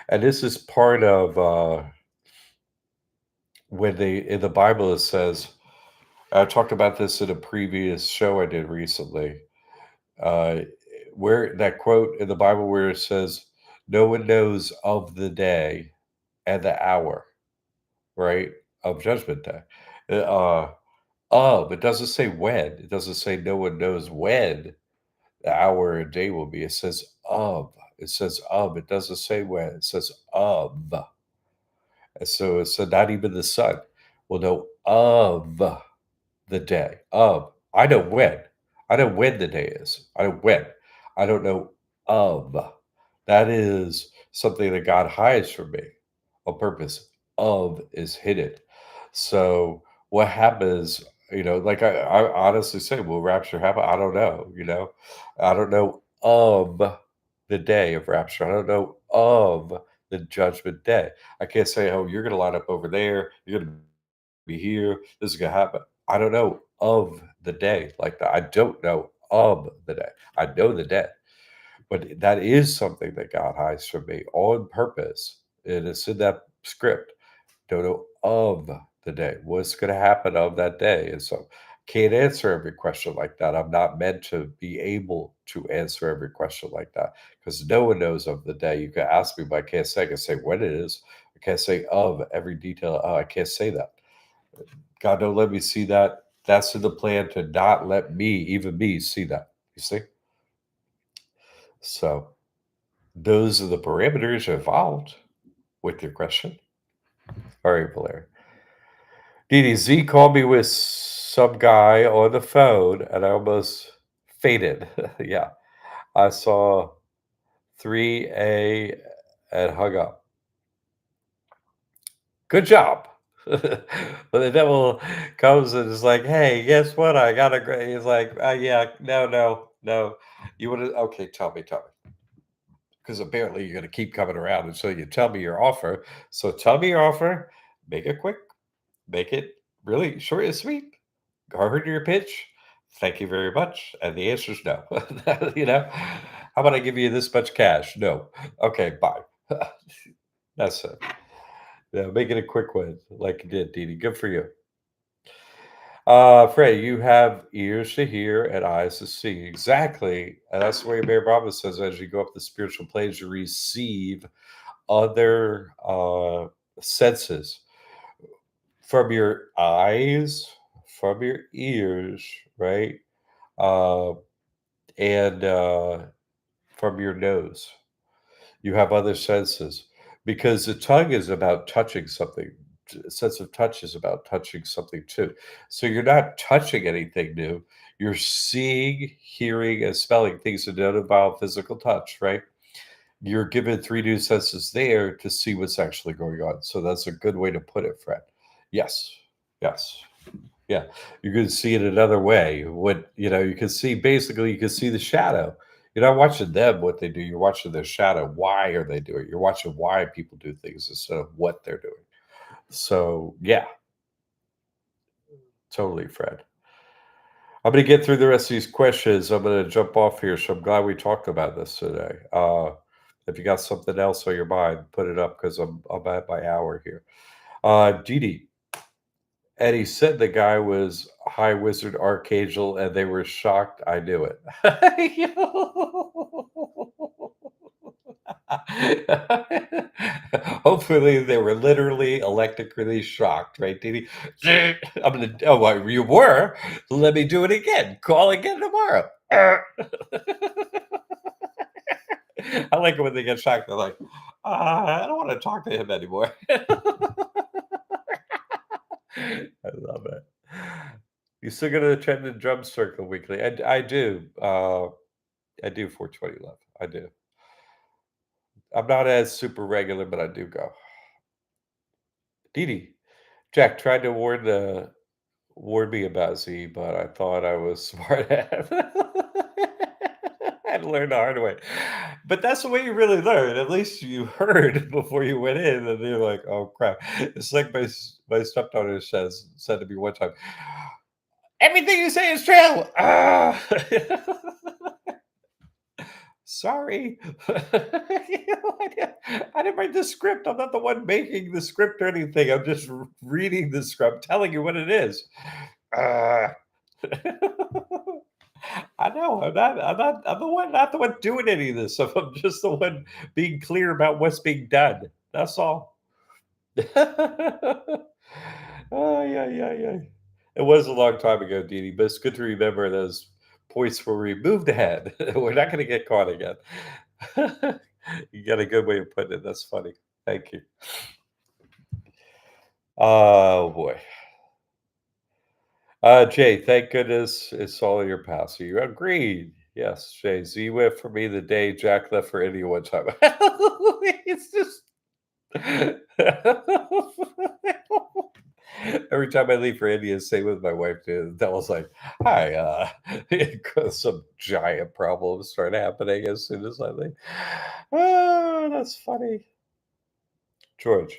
and this is part of when they in the Bible it says, I talked about this in a previous show I did recently, uh, where that quote in the Bible where it says, "No one knows of the day and the hour," right, of Judgment Day. It doesn't say when. It doesn't say no one knows when the hour or day will be. It says of. It says of. It doesn't say when. It says of. And so not even the sun will know of the day. Of. I know when. I know when the day is. I know when. I don't know of. That is something that God hides from me on purpose. Of is hidden. So what happens, like I honestly say, will rapture happen? I don't know, I don't know of the day of rapture. I don't know of the judgment day. I can't say, oh, you're gonna line up over there, you're gonna be here, this is gonna happen. I don't know of the day like that. I don't know of the day. I know the day. But that is something that God hides from me on purpose. And it's in that script. Don't know of the day. What's going to happen of that day? And so can't answer every question like that. I'm not meant to be able to answer every question like that because no one knows of the day. You can ask me, but I can't say. I can say when it is. I can't say of every detail. Oh, I can't say that. God don't let me see that. That's in the plan to not let me, even me, see that. You see? So those are the parameters involved with your question. All right, Blair. DDZ called me with some guy on the phone and I almost fainted. Yeah. I saw 3A and hung up. Good job. But the devil comes and is like, hey, guess what? I got a great. He's like, yeah, no, no, no. You want to? Okay, tell me. Because apparently you're going to keep coming around until you tell me your offer. So tell me your offer. Make it quick. Make it Really? Short and sweet? I heard your pitch. Thank you very much. And the answer is no. You know? How about I give you this much cash? No. Okay, bye. That's it. Yeah, make it a quick one like you did, Didi. Good for you. Freddie, you have ears to hear and eyes to see. Exactly. And that's the way Mary Robbins says as you go up the spiritual planes, you receive other senses from your eyes, from your ears, right? Uh, and from your nose. You have other senses because the tongue is about touching something. Sense of touch is about touching something too. So you're not touching anything new. You're seeing, hearing, and smelling things that don't involve physical touch, right? You're given three new senses there to see what's actually going on. So that's a good way to put it, Fred. Yes. Yes. Yeah, you can see it another way. What you can see basically, you can see the shadow. You're not watching them what they do. You're watching their shadow. Why are they doing it? You're watching why people do things instead of what they're doing. So yeah, totally, Fred. I'm going to get through the rest of these questions. I'm going to jump off here. So I'm glad we talked about this today. If you got something else on your mind, put it up because I'm at my hour here. Dee Dee, and he said the guy was High Wizard Archangel, and they were shocked. I knew it. Hopefully, they were literally electrically shocked, right? Did he? I'm gonna. Oh, well, you were. Let me do it again. Call again tomorrow. I like it when they get shocked. They're like, I don't want to talk to him anymore. I love it. You still gonna attend the drum circle weekly? I do. I do 420 love. I do. I'm not as super regular, but I do go. Dee Dee, Jack tried to warn me about Z, but I thought I was smart. I had to learn the hard way. But that's the way you really learn. At least you heard before you went in, and you're like, "Oh crap!" It's like my stepdaughter said to me one time, "Everything you say is true." Ah. Sorry. I didn't write the script. I'm not the one making the script or anything. I'm just reading the script, telling you what it is. Uh, I know. I'm the one, not the one doing any of this. So I'm just the one being clear about what's being done. That's all. Oh, yeah, yeah, yeah. It was a long time ago, Dee Dee, but it's good to remember those points where we moved ahead. We're not going to get caught again. You got a good way of putting it. That's funny. Thank you. Oh boy. Jay, thank goodness it's all in your past. You agreed. Yes, Jay. Z went for me the day Jack left for India one time. It's just every time I leave for India, same with my wife too. That was like, hi, some giant problems start happening as soon as I leave. Oh, that's funny. George,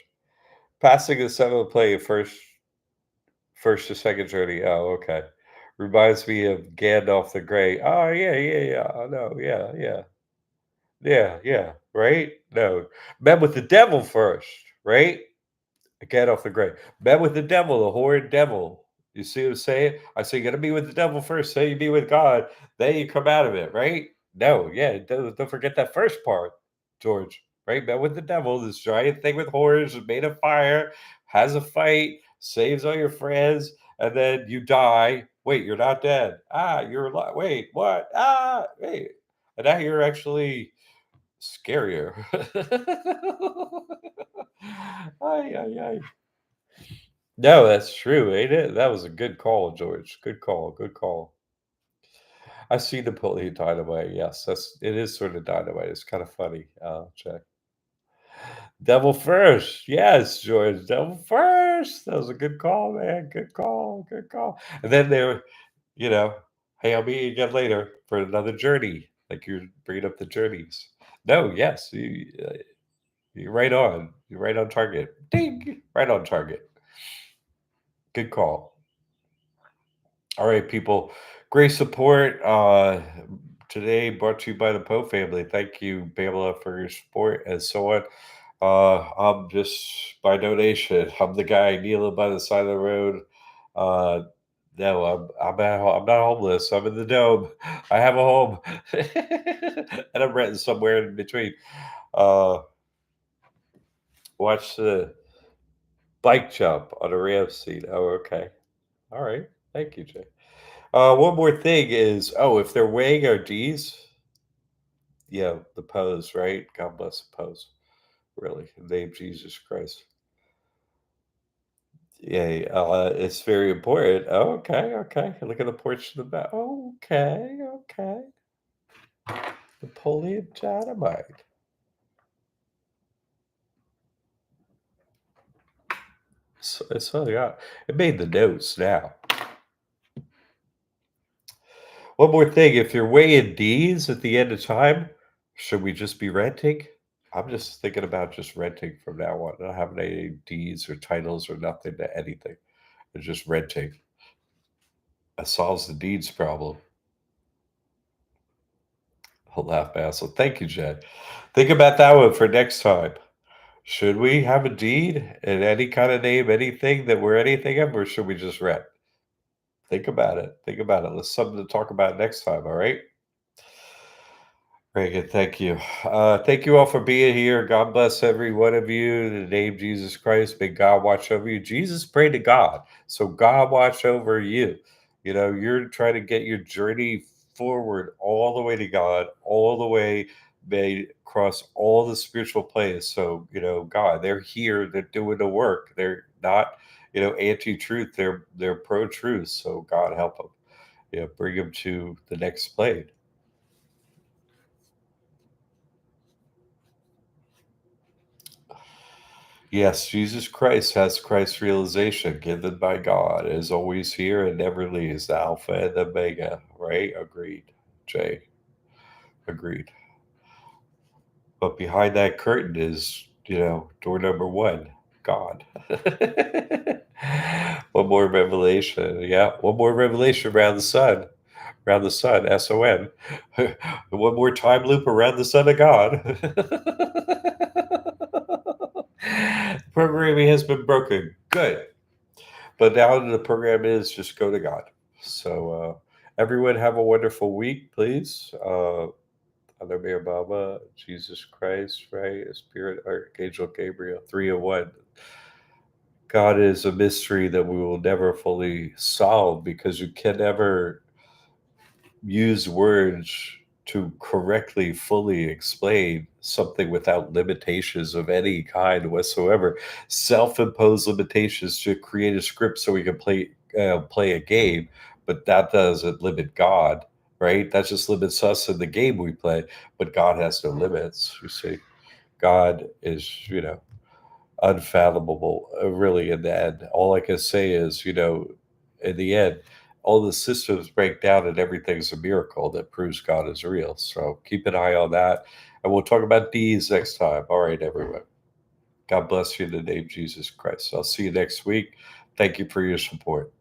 passing the seventh play first to second journey. Oh, okay. Reminds me of Gandalf the Grey. Oh, yeah, yeah, yeah. Oh, no, yeah, yeah. Yeah, yeah. Right? No. Met with the devil first, right? Gandalf the Grey. Met with the devil, the horrid devil. You see what I'm saying? I say you gotta be with the devil first, say you be with God, then you come out of it, right? No, yeah, don't forget that first part, George. Right? Met with the devil, this giant thing with horns made of fire, has a fight, saves all your friends, and then you die. Wait, you're not dead. Ah, you're alive. Wait, what? Ah, wait. And now you're actually scarier. Ay, ay, ay. No, that's true, ain't it? That was a good call, George. Good call, good call. I see Napoleon Dynamite. Yes, it is sort of dynamite. It's kind of funny. Check. Devil first. Yes, George. Devil first. That was a good call, man. Good call. Good call. And then they're, you know, hey, I'll meet you again later for another journey. Like you're bringing up the journeys. No, yes, you're right on. You're right on target. Ding. Right on target. Good call. All right, people. Great support. Today brought to you by the Poe family. Thank you, Pamela, for your support and so on. I'm just by donation. I'm the guy kneeling by the side of the road. Uh, no, I'm not homeless. I'm in the dome. I have a home, and I'm renting somewhere in between. Uh, watch the bike jump on a ramp seat. Oh, okay. All right. Thank you, Jay. One more thing is, if they're weighing our D's, yeah, the pose, right? God bless the pose. Really, in the name of Jesus Christ. Yeah, it's very important. Oh, okay, okay. Look at the porch in the back. Okay, okay. Napoleon Dynamite. So yeah, it made the notes now. One more thing, if you're weighing D's at the end of time, should we just be renting? I'm just thinking about just renting from now on, not having any D's or titles or nothing to anything. It's just renting. It solves the deeds problem. I'll laugh, Basil. Thank you, Jed. Think about that one for next time. Should we have a deed in any kind of name, anything that we're anything of, or should we just rent? Think about it. Think about it. Let's something to talk about next time. All right. Very good. Thank you. Thank you all for being here. God bless every one of you. In the name of Jesus Christ, may God watch over you. Jesus prayed to God. So God watch over you. You're trying to get your journey forward all the way to God, all the way may across all the spiritual planes. So, God, they're here, they're doing the work. They're not, anti-truth, they're pro-truth. So God help them. Bring them to the next plane. Yes, Jesus Christ has Christ realization given by God, is always here and never leaves, the Alpha and the Omega, right? Agreed. Jay, agreed. But behind that curtain is, door number one, God. One more revelation. Yeah, one more revelation around the sun. Around the sun, SON. One more time loop around the Son of God. Programming has been broken. Good. But now the program is just go to God. So everyone have a wonderful week, please. Other Mayor Baba, Jesus Christ, right? Spirit, Archangel Gabriel, 3 in 1. God is a mystery that we will never fully solve because you can never use words to correctly fully explain something without limitations of any kind whatsoever. Self-imposed limitations to create a script so we can play a game, but that doesn't limit God, right? That just limits us in the game we play, but God has no limits. You see, God is, unfathomable, really, in the end. All I can say is, in the end, all the systems break down and everything's a miracle that proves God is real. So keep an eye on that. And we'll talk about D's next time. All right, everyone. God bless you in the name of Jesus Christ. I'll see you next week. Thank you for your support.